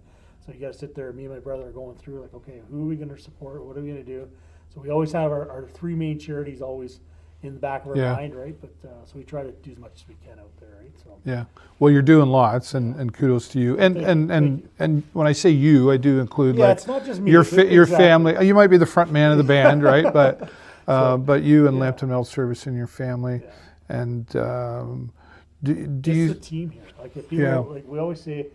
so you got to sit there. Me and my brother are going through like, okay, who are we going to support? What are we going to do? So we always have our three main charities always in the back of our Yeah. mind, right? But so we try to do as much as we can out there, right? So. Yeah. Well, you're doing lots, and kudos to you. And and when I say you, I do include Yeah, like it's not just me. your It's- your exactly. family. You might be the front man of the band, right? But but you and yeah. Lambton Metal Service and your family, Yeah. and do It's you? the team here. Like if people, Yeah. like we always say,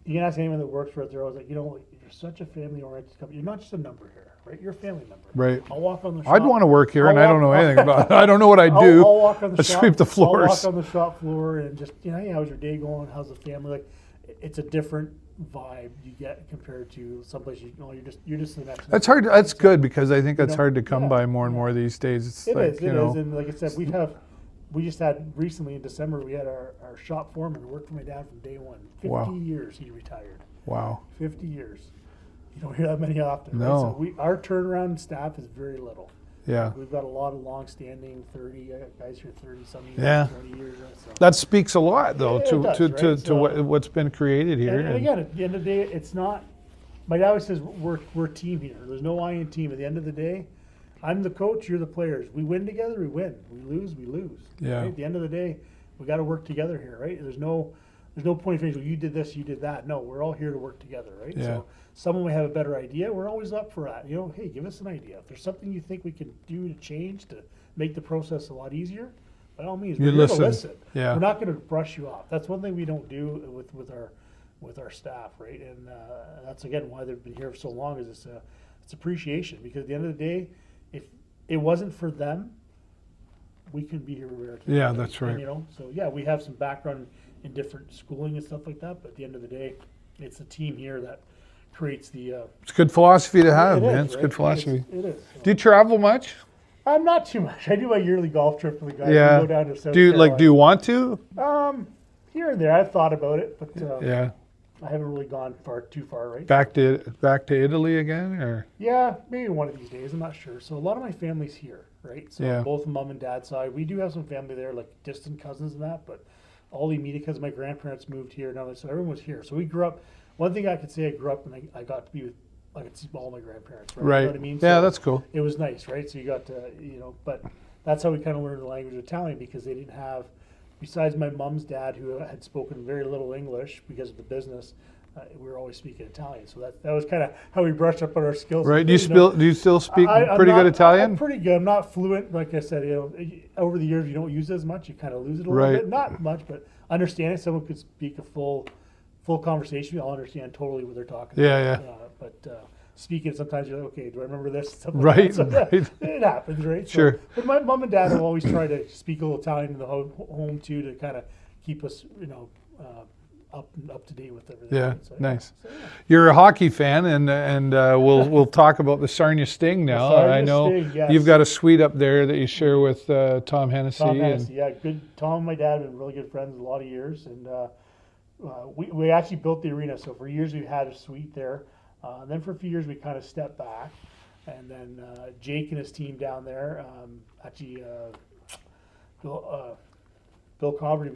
you can ask anyone that works for it. They're always like, you're such a family-oriented company. You're not just a number here, right? You're a family member. Right. I'll walk on the shop. I'd want to work here, and I'll I don't know walk- anything about it. I don't know what I do. I'll walk on the I shop. sweep the floors. I'll walk on the shop floor and just, hey, how's your day going? How's the family? Like, it's a different vibe you get compared to someplace you're just the next. That's hard. That's good because I think that's know, hard to come yeah, by more and more these days. It's It like is, you it know. is, and like I said, we just had recently in December, we had our shop foreman who worked for my dad from day one. 50 Wow. years he retired. Wow. 50 years. You don't hear that many often. No. Right? So our turnaround staff is very little. Yeah. We've got a lot of long-standing 30 guys here, 30-some years, Yeah. 20 years. So. That speaks a lot, though, Yeah, it to does, to, right? to, So- what's been created here. And again, at the end of the day, it's not. My dad always says we're a team here. There's no I in team. At the end of the day, I'm the coach, you're the players. We win together, we win. We lose, we lose. Yeah. Right? At the end of the day, we got to work together here, right? There's no point fingers. Well, you did this, you did that. No, we're all here to work together, right? Yeah. So someone may have a better idea. We're always up for that. You know, hey, give us an idea. If there's something you think we can do to change to make the process a lot easier, by all means, we're here to listen. Yeah. We're not going to brush you off. That's one thing we don't do with our staff, right? And that's again why they've been here for so long. Is it's appreciation, because at the end of the day, if it wasn't for them, we couldn't be here where we are today. Yeah, that's right. And, you know, so yeah, we have some background in different schooling and stuff like that, but at the end of the day, it's the team here that creates the. It's good philosophy to have, It man. is, It's right? good philosophy. It is. So. Do you travel much? I'm not too much. I do my yearly golf trip with the guys. Yeah. We go down to South Do you Carolina. do you want to? Here and there, I've thought about it, but Yeah. I haven't really gone too far, right? Back to Italy again, or? Yeah, maybe one of these days. I'm not sure. So a lot of my family's here, right? So Yeah. both mom and dad's side, we do have some family there, like distant cousins and that. But all the immediate cousins, my grandparents moved here, and all that, so everyone was here. So we grew up. One thing I could say, I grew up and I got to be with. I could see all my grandparents, right? Right. You know what I mean? Yeah, So that's cool. it was nice, right? So you got to, but that's how we kind of learned the language of Italian, because they didn't have, besides my mom's dad, who had spoken very little English because of the business. We were always speaking Italian, so that was kind of how we brushed up on our skills. Right. Do you still speak I'm pretty not- good Italian? I'm pretty good. I'm not fluent, like I said. Over the years, you don't use it as much. You kind of lose it a little Right. bit. Not much, but understanding. Someone could speak a full conversation. I'll understand totally what they're talking Yeah, about. But speaking, sometimes you're like, okay, do I remember this? Something Right, like that. So, right. It happens, right? So, Sure. but my mom and dad have always tried to speak a little Italian in the home too, to kind of keep us, up to date with everything. Yeah, right? So, nice. So, yeah. You're a hockey fan, and we'll talk about the Sarnia Sting now. Sarnia I know Sting, yes. you've got a suite up there that you share with Tom Hennessy. Tom Hennessy, yeah, good. Tom and my dad have been really good friends a lot of years, and we actually built the arena. So for years we had a suite there, and then for a few years we kind of stepped back, and then Jake and his team down there, actually Bill Coverty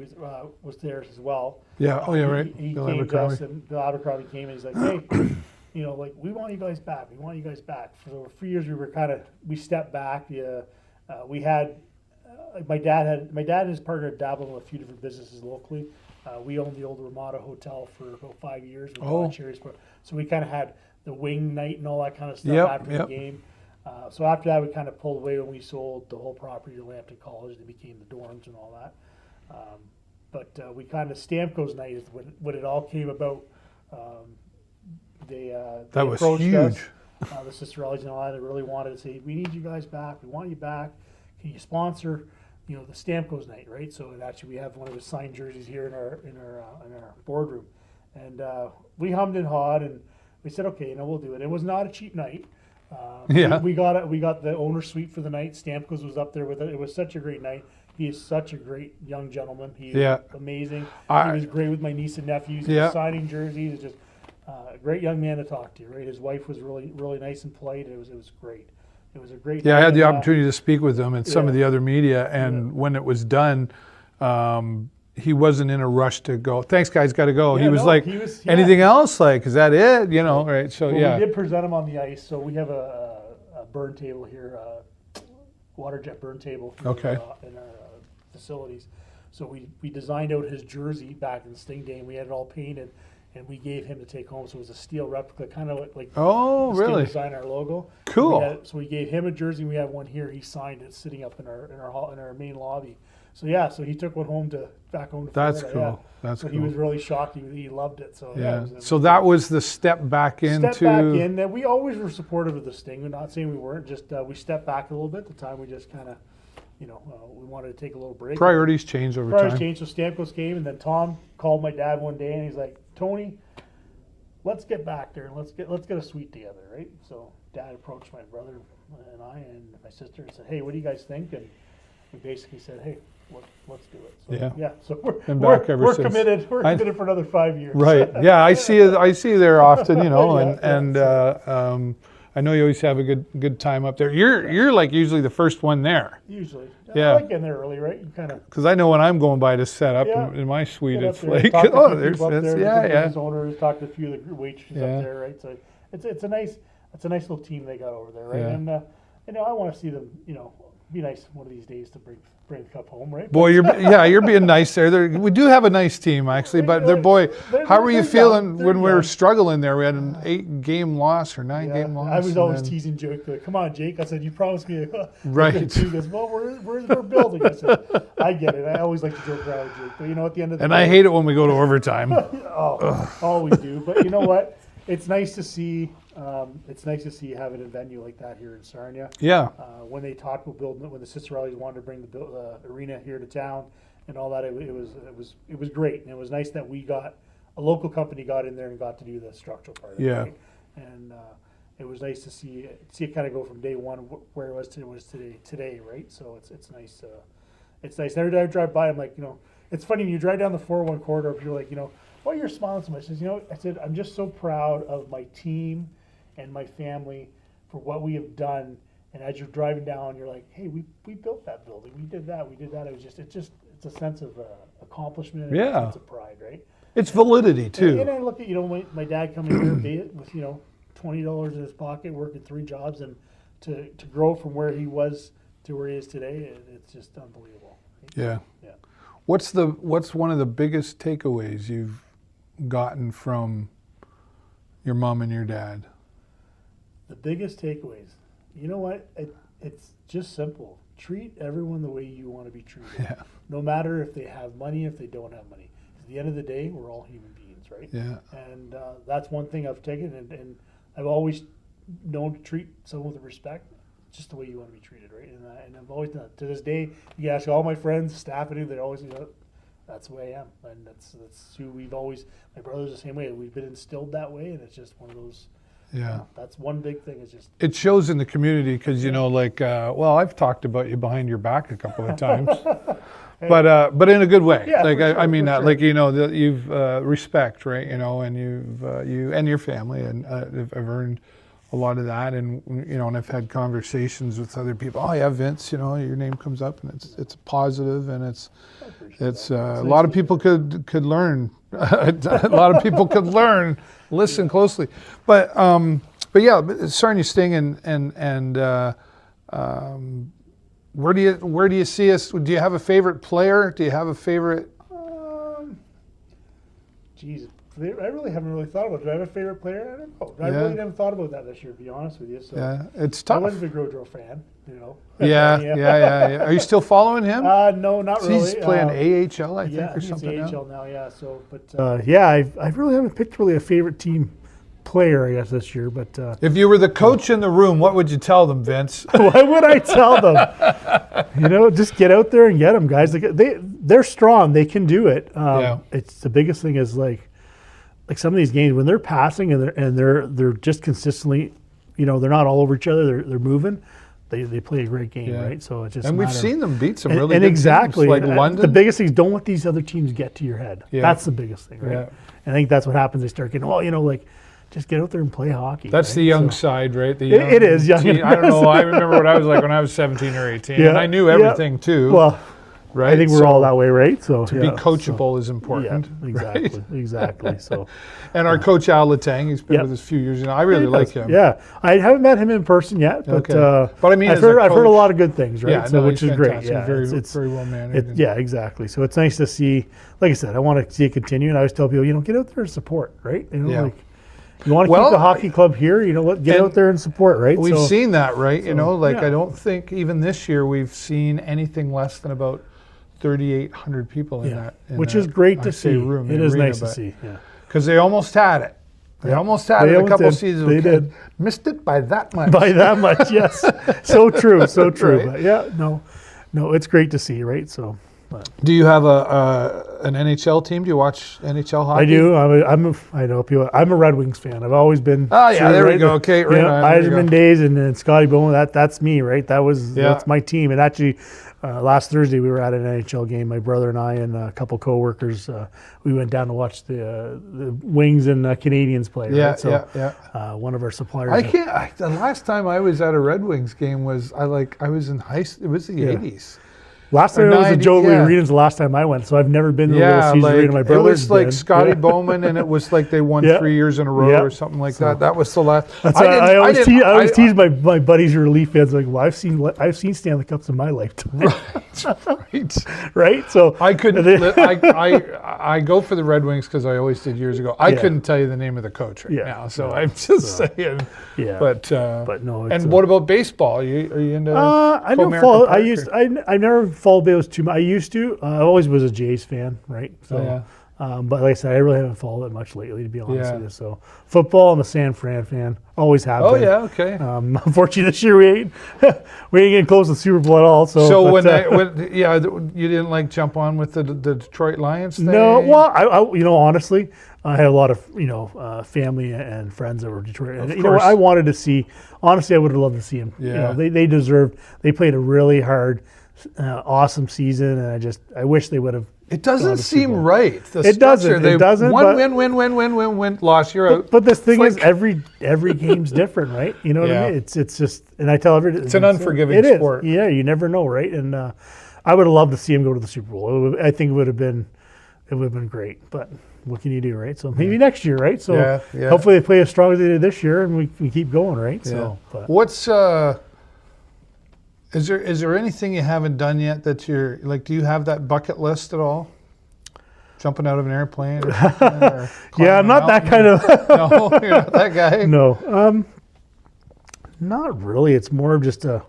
was there as well. Yeah. Oh, yeah. Right. He Bill came to Abercrombie. us, and Bill Abercrombie came and he's like, hey, we want you guys back. We want you guys back. For a few years we stepped back. We had my dad and his partner had dabbled in a few different businesses locally. We owned the old Ramada Hotel for about 5 years. With Cherries, so we kind of had the wing night and all that kind of stuff after the game. So after that, we kind of pulled away when we sold the whole property to Lambton College. They became the dorms and all that. But we kind of Stamkos night is when it all came about. They That was approached huge. us. The Sister Ellies and I, they really wanted to say, we need you guys back. We want you back. Can you sponsor, the Stamkos night, right? So actually, we have one of his signed jerseys here in our boardroom, and we hummed and hawed, and we said, okay, we'll do it. It was not a cheap night. Yeah. We got the owner suite for the night. Stamkos was up there with it. It was such a great night. He is such a great young gentleman. He is amazing. He was great with my niece and nephews. He was signing jerseys. Just a great young man to talk to. Right, his wife was really, really nice and polite. It was great. It was a great. Yeah, night. I had the And, opportunity to speak with him and some of the other media, and when it was done, he wasn't in a rush to go. Thanks, guys, got to go. Yeah, he was like, anything else? Like, is that it? Right? So well, we did present him on the ice. So we have a burn table here, water jet burn table. In our facilities. So we designed out his jersey back in the Sting day, and we had it all painted, and we gave him to take home. So it was a steel replica, kind of like oh, Sting really? designed our logo. Cool. So we gave him a jersey. We have one here. He signed it, sitting up in our hall in our main lobby. So so he took one back home to That's Florida. cool. Yeah. That's so cool. he was really shocked. He loved it. So Yeah. it was So that was the step back into. step back in. And we always were supportive of the Sting. We're not saying we weren't. Just we stepped back a little bit. At the time, we just kind of, we wanted to take a little break. Priorities change over Priorities time. changed. So Stamkos came, and then Tom called my dad one day, and he's like, "Tony, let's get back there and let's get a suite together, right?" So Dad approached my brother and I and my sister and said, "Hey, what do you guys think?" And we basically said, "Hey, let's do it." So, So Been back ever we're since. committed. We're committed for another 5 years. Right. Yeah, I see you there often, Yeah, I know you always have a good time up there. You're like usually the first one there. Usually. Yeah. I like getting there early, right? You kind of Because I know when I'm going by to set up Yeah. in my suite, get up it's there, like, talk to a oh, few there's people up Vince. there, Yeah, business owners, talk to a few of the waitresses Yeah. up there, right? So it's a nice little team they got over there, right? Yeah. And I want to see them. Be nice one of these days to bring the cup home, right? Boy, you're being nice there. We do have a nice team actually, but how were you feeling when we were struggling there? We had an 8-game loss or 9-game loss. I was always teasing Jake, like, "Come on, Jake!" I said, "You promised me a right." He goes, "Well, we're building." I said, "I get it. I always like to joke around with Jake, but at the end of the day, I hate it when we go to overtime. always do. But you know what? It's nice to see. It's nice to see having a venue like that here in Sarnia. Yeah. When they talked about building it, when the Cicerellis wanted to bring the arena here to town and all that, it was great, and it was nice that we got a local company got in there and got to do the structural part. Of it, right? And it was nice to see it kind of go from day one where it was today, right? So it's nice. It's nice. Every time I drive by, I'm like, it's funny when you drive down the 401 corridor. You're like, why you're smiling so much? I said, I'm just so proud of my team and my family for what we have done. And as you're driving down, you're like, hey, we built that building. We did that. It's a sense of accomplishment and a sense of pride, right? It's validity too. And I look at, my dad coming here with, $20 in his pocket, working 3 jobs, and to grow from where he was to where he is today, it's just unbelievable. Yeah. Yeah. What's one of the biggest takeaways you've gotten from your mom and your dad? The biggest takeaways. You know what? It's just simple. Treat everyone the way you want to be treated. Yeah. No matter if they have money, if they don't have money. At the end of the day, we're all human beings, right? Yeah. And that's one thing I've taken, and I've always known to treat someone with respect, just the way you want to be treated, right? And I've always done it. To this day, you can ask all my friends, staff, and they always, that's the way I am, and that's who we've always. My brother's the same way. We've been instilled that way, and it's just one of those. Yeah. That's one big thing. Is just. It shows in the community because I've talked about you behind your back a couple of times, but in a good way. Yeah, I mean that, sure. that you've respect, right? And you and your family and have earned a lot of that, and and I've had conversations with other people. Oh yeah, Vince, your name comes up, and it's positive, and it's a lot of people could learn. A lot of people could learn. Listen closely, but yeah, Sarnia Sting and where do you see us? Do you have a favorite player? Do you have a favorite? Geez, I really haven't really thought about it. Do I have a favorite player? I don't know. I really haven't thought about that this year, to be honest with you. So yeah, it's tough. I wasn't a big Gaudreau fan, Yeah. Are you still following him? No, not really. He's playing AHL, I think, or something it's now. AHL now, yeah. So, but I really haven't picked really a favorite team player, I guess, this year. But if you were the coach in the room, what would you tell them, Vince? What would I tell them? Just get out there and get them, guys. They're strong. They can do it. It's the biggest thing is like some of these games when they're passing and they're just consistently, they're not all over each other. They're moving. They play a great game, right? So it's just we've seen them beat some really and good exactly teams, like London. The biggest thing is don't let these other teams get to your head. Yeah. That's the biggest thing, right? Yeah. And I think that's what happens. They start getting just get out there and play hockey. That's the young side, right? It is young. I don't know. I remember what I was like when I was 17 or 18, and I knew everything too. Well, right. I think we're all that way, right? So to be coachable is important. Yeah, exactly, right? Exactly. So, and our coach Al Letang, he's been with us a few years now. I really like him. Yeah, I haven't met him in person yet, but but I mean, I've heard a lot of good things, right? Yeah, so which is great. Yeah, it's very well managed. Yeah, exactly. So it's nice to see. Like I said, I want to see it continue, and I always tell people, get out there and support, right? You want to keep the hockey club here, get out there and support, right? We've seen that, right? I don't think even this year we've seen anything less than about 3,800 people in that. Which is great to see. It is nice to see, because they almost had it. They almost had it a couple seasons. They did. Missed it by that much. By that much, yes. So true, so true. Right? But no, it's great to see, right? So. Do you have an NHL team? Do you watch NHL hockey? I do. I'm a Red Wings fan. I've always been. Oh yeah, there we go. Okay, Eiserman days and then Scotty Bowman. That's me, right? That's my team. And actually, last Thursday we were at an NHL game. My brother and I and a couple coworkers. We went down to watch the Wings and Canadians play. Right? So, one of our suppliers. The last time I was at a Red Wings game was I was in high. It was the 80s. Last time I was at Jolie Arena's the last time I went, so I've never been to the Little Caesars Arena. My brother's it was like been. Scotty Bowman, and it was like they won 3 years in a row or something like that. That was the last. I always tease my buddies who are Leaf fans, like, well, I've seen Stanley Cups in my lifetime. Right. So I couldn't. I go for the Red Wings because I always did years ago. I couldn't tell you the name of the coach now, so I'm just saying. Yeah. But no. And what about baseball? Are you into? I don't follow. I never followed Bills too much. I used to. I always was a Jays fan, right? So, but like I said, I really haven't followed it much lately, to be honest with you. So football, I'm a San Fran fan. Always have been. Okay. Unfortunately, this year we ain't getting close to the Super Bowl at all. So you didn't like jump on with the Detroit Lions thing? No, well, I honestly, I had a lot of family and friends that were Detroit. And, I wanted to see. Honestly, I would have loved to see them. Yeah. They deserved. They played a really hard, awesome season, and I wish they would have. It doesn't seem right. It doesn't. It doesn't. Win, loss. You're out. But the thing is, every game's different, right? You know what I mean? It's just, and I tell everybody, it's an unforgiving sport. Yeah, you never know, right? And I would have loved to see him go to the Super Bowl. I think it would have been great. But what can you do, right? So maybe next year, right? So hopefully they play as strong as they did this year, and we keep going, right? Yeah. So, but. What's Is there anything you haven't done yet that you're like? Do you have that bucket list at all? Jumping out of an airplane? Or yeah, I'm not that kind of. No, you're not that guy. No, not really. It's more of just a.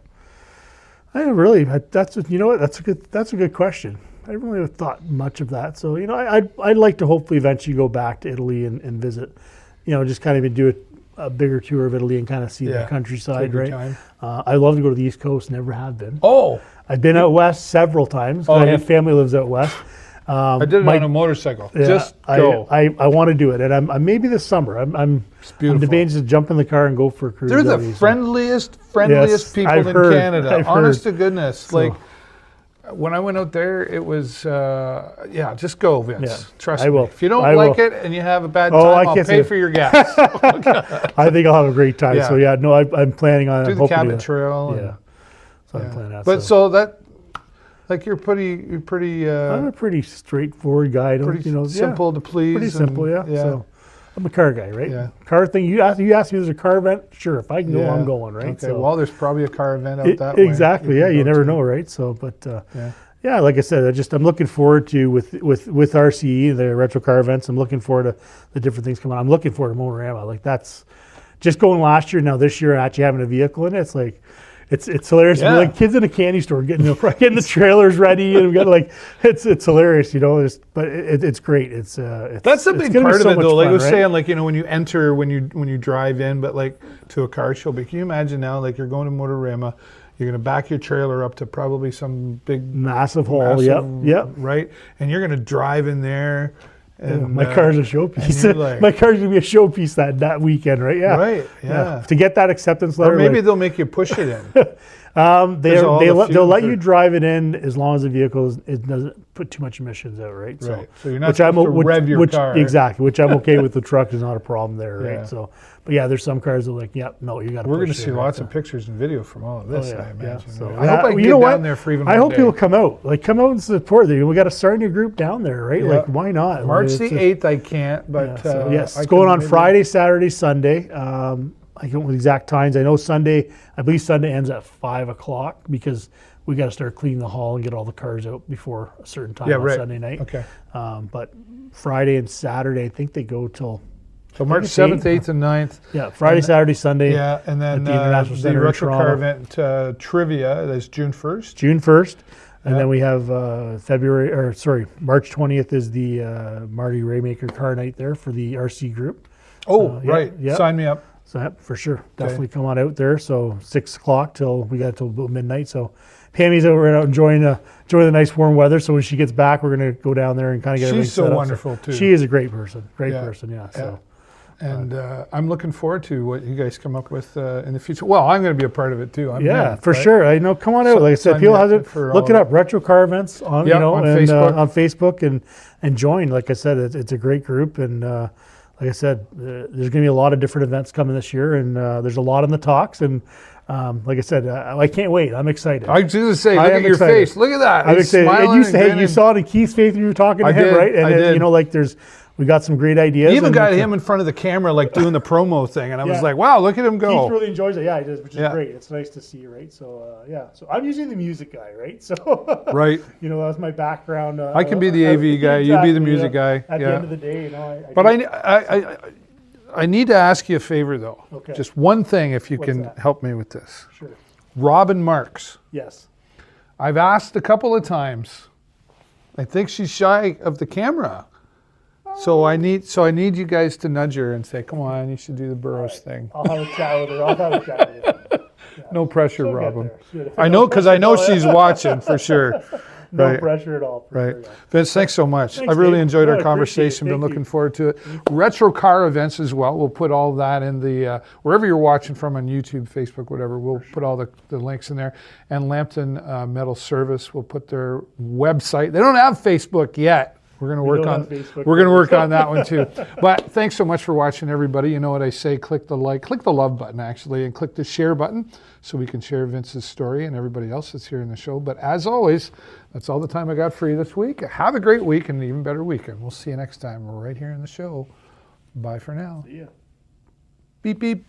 I don't really. That's a good question. I haven't really thought much of that. So I'd like to hopefully eventually go back to Italy and visit. Just kind of do a bigger tour of Italy and kind of see the countryside, right? I love to go to the East Coast, never have been. Oh. I've been out west several times. I have family lives out west. I did it on a motorcycle. Just go. I want to do it, and I'm maybe this summer. I'm debating to jump in the car and go for a cruise. They're the friendliest people in Canada. Honest to goodness. So, when I went out there, it was, just go, Vince. Yeah, Trust me. If you don't like it and you have a bad time, I'll pay for your gas. I think I'll have a great time. Yeah. So, I'm planning on do the Cabot Trail. So I'm planning on that. But you're pretty. I'm a pretty straightforward guy. Simple to please. Pretty simple, yeah. So I'm a car guy, right? Yeah. Car thing. You ask me if there's a car event. Sure, if I can go, I'm going, right? Okay. Well, there's probably a car event out that way. Exactly. Yeah. You never know, right? So, but like I said, I'm looking forward to with RCE, the retro car events. I'm looking forward to the different things coming on. I'm looking forward to Motorama. Like that's just going last year. Now this year, actually having a vehicle in it, it's like. It's hilarious. Yeah. We're like kids in a candy store getting the trailers ready, and we got it's hilarious, but it's great. It's that's a big part of it though. Like I was saying, when you enter, when you drive in, but like to a car show. But can you imagine now, like you're going to Motorama, you're going to back your trailer up to probably some big massive hall, yep, right, and you're going to drive in there. And, my car's a showpiece. My car's gonna be a showpiece that weekend, right? Yeah. Right. Yeah. To get that acceptance letter. Or maybe they'll make you push it in. They'll let you drive it in as long as the vehicle it doesn't put too much emissions out, right? So you're not supposed to rev your car. Exactly, which I'm okay with. The truck is not a problem there, right? So, but there's some cars that are like, you got to. We're going to see lots of pictures and video from all of this. I imagine. So I hope I can get down there for even. I hope people come out, and support. We got to start a new group down there, right? Like, why not? March the 8th, I can't, but it's going on Friday, Saturday, Sunday. I don't know the exact times. I know I believe Sunday ends at 5:00 because we got to start cleaning the hall and get all the cars out before a certain time on Sunday night. Okay. But Friday and Saturday, I think they go till. So March 7th, 8th, and 9th. Yeah, Friday, Saturday, Sunday. Yeah, and then the International Center in retro car event trivia is June 1st. June 1st. And then we have March 20th is the Marty Raymaker car night there for the RC group. Oh, right. Yep. Sign me up. So for sure, definitely come on out there. So 6:00 till about midnight. So Pammy's out enjoying the nice warm weather. So when she gets back, we're gonna go down there and kind of get everything set up. She's so wonderful too. She is a great person. Yeah. So. And I'm looking forward to what you guys come up with in the future. Well, I'm going to be a part of it too. For sure. I know. Come on out. Like I said, people have it. Look it up. Retro car events on Facebook. On Facebook and join. Like I said, it's a great group and. like I said, there's going to be a lot of different events coming this year, and there's a lot in the talks. And like I said, I can't wait. I'm excited. I was going to say, look at your excited. face. Look at that. I'm He's excited. smiling And you, and hey, you grinning. saw it in Keith's face when you were talking to I him, did, right? And I then, did. you know, like we got some great ideas. You even and- got him in front of the camera, like doing the promo thing, and I was Yeah. like, "Wow, look at him go!" Keith really enjoys it. Yeah, he does, which is Yeah. great. It's nice to see, right? So yeah, so I'm usually the music guy, right? So Right. you know, that's my background. I can be the AV guy. You be the music guy. At Yeah. the end of the day, you know. But I need to ask you a favor though. Okay. Just one thing, if you What's can that? help me with this. Sure. Robin Marks. Yes. I've asked a couple of times. I think she's shy of the camera. So I need you guys to nudge her and say, "Come on, you should do the Burrows thing." I'll have a chat with her. I'll have a chat with her. Yeah. No pressure, She'll get Robin. there. She'll- I know because I know she's watching for sure. No Right. pressure at all. For Right. sure, yeah. Vince, thanks so much. Thanks, I really Dave. enjoyed our Really appreciate it. conversation. Been Thank looking you. forward to it. Retro car events as well. We'll put all that in the, wherever you're watching from on YouTube, Facebook, whatever, we'll put all the links in there. And Lambton Metal Service, we'll put their website. They don't have Facebook yet. We're going to work don't on have Facebook we're going to yet. work on that one too. But thanks so much for watching, everybody. You know what I say, click the like, click the love button actually, and click the share button so we can share Vince's story and everybody else that's here in the show. But as always, that's all the time I got for you this week. Have a great week and an even better weekend. We'll see you next time. We're right here in the show. Bye for now. Yeah. Beep beep.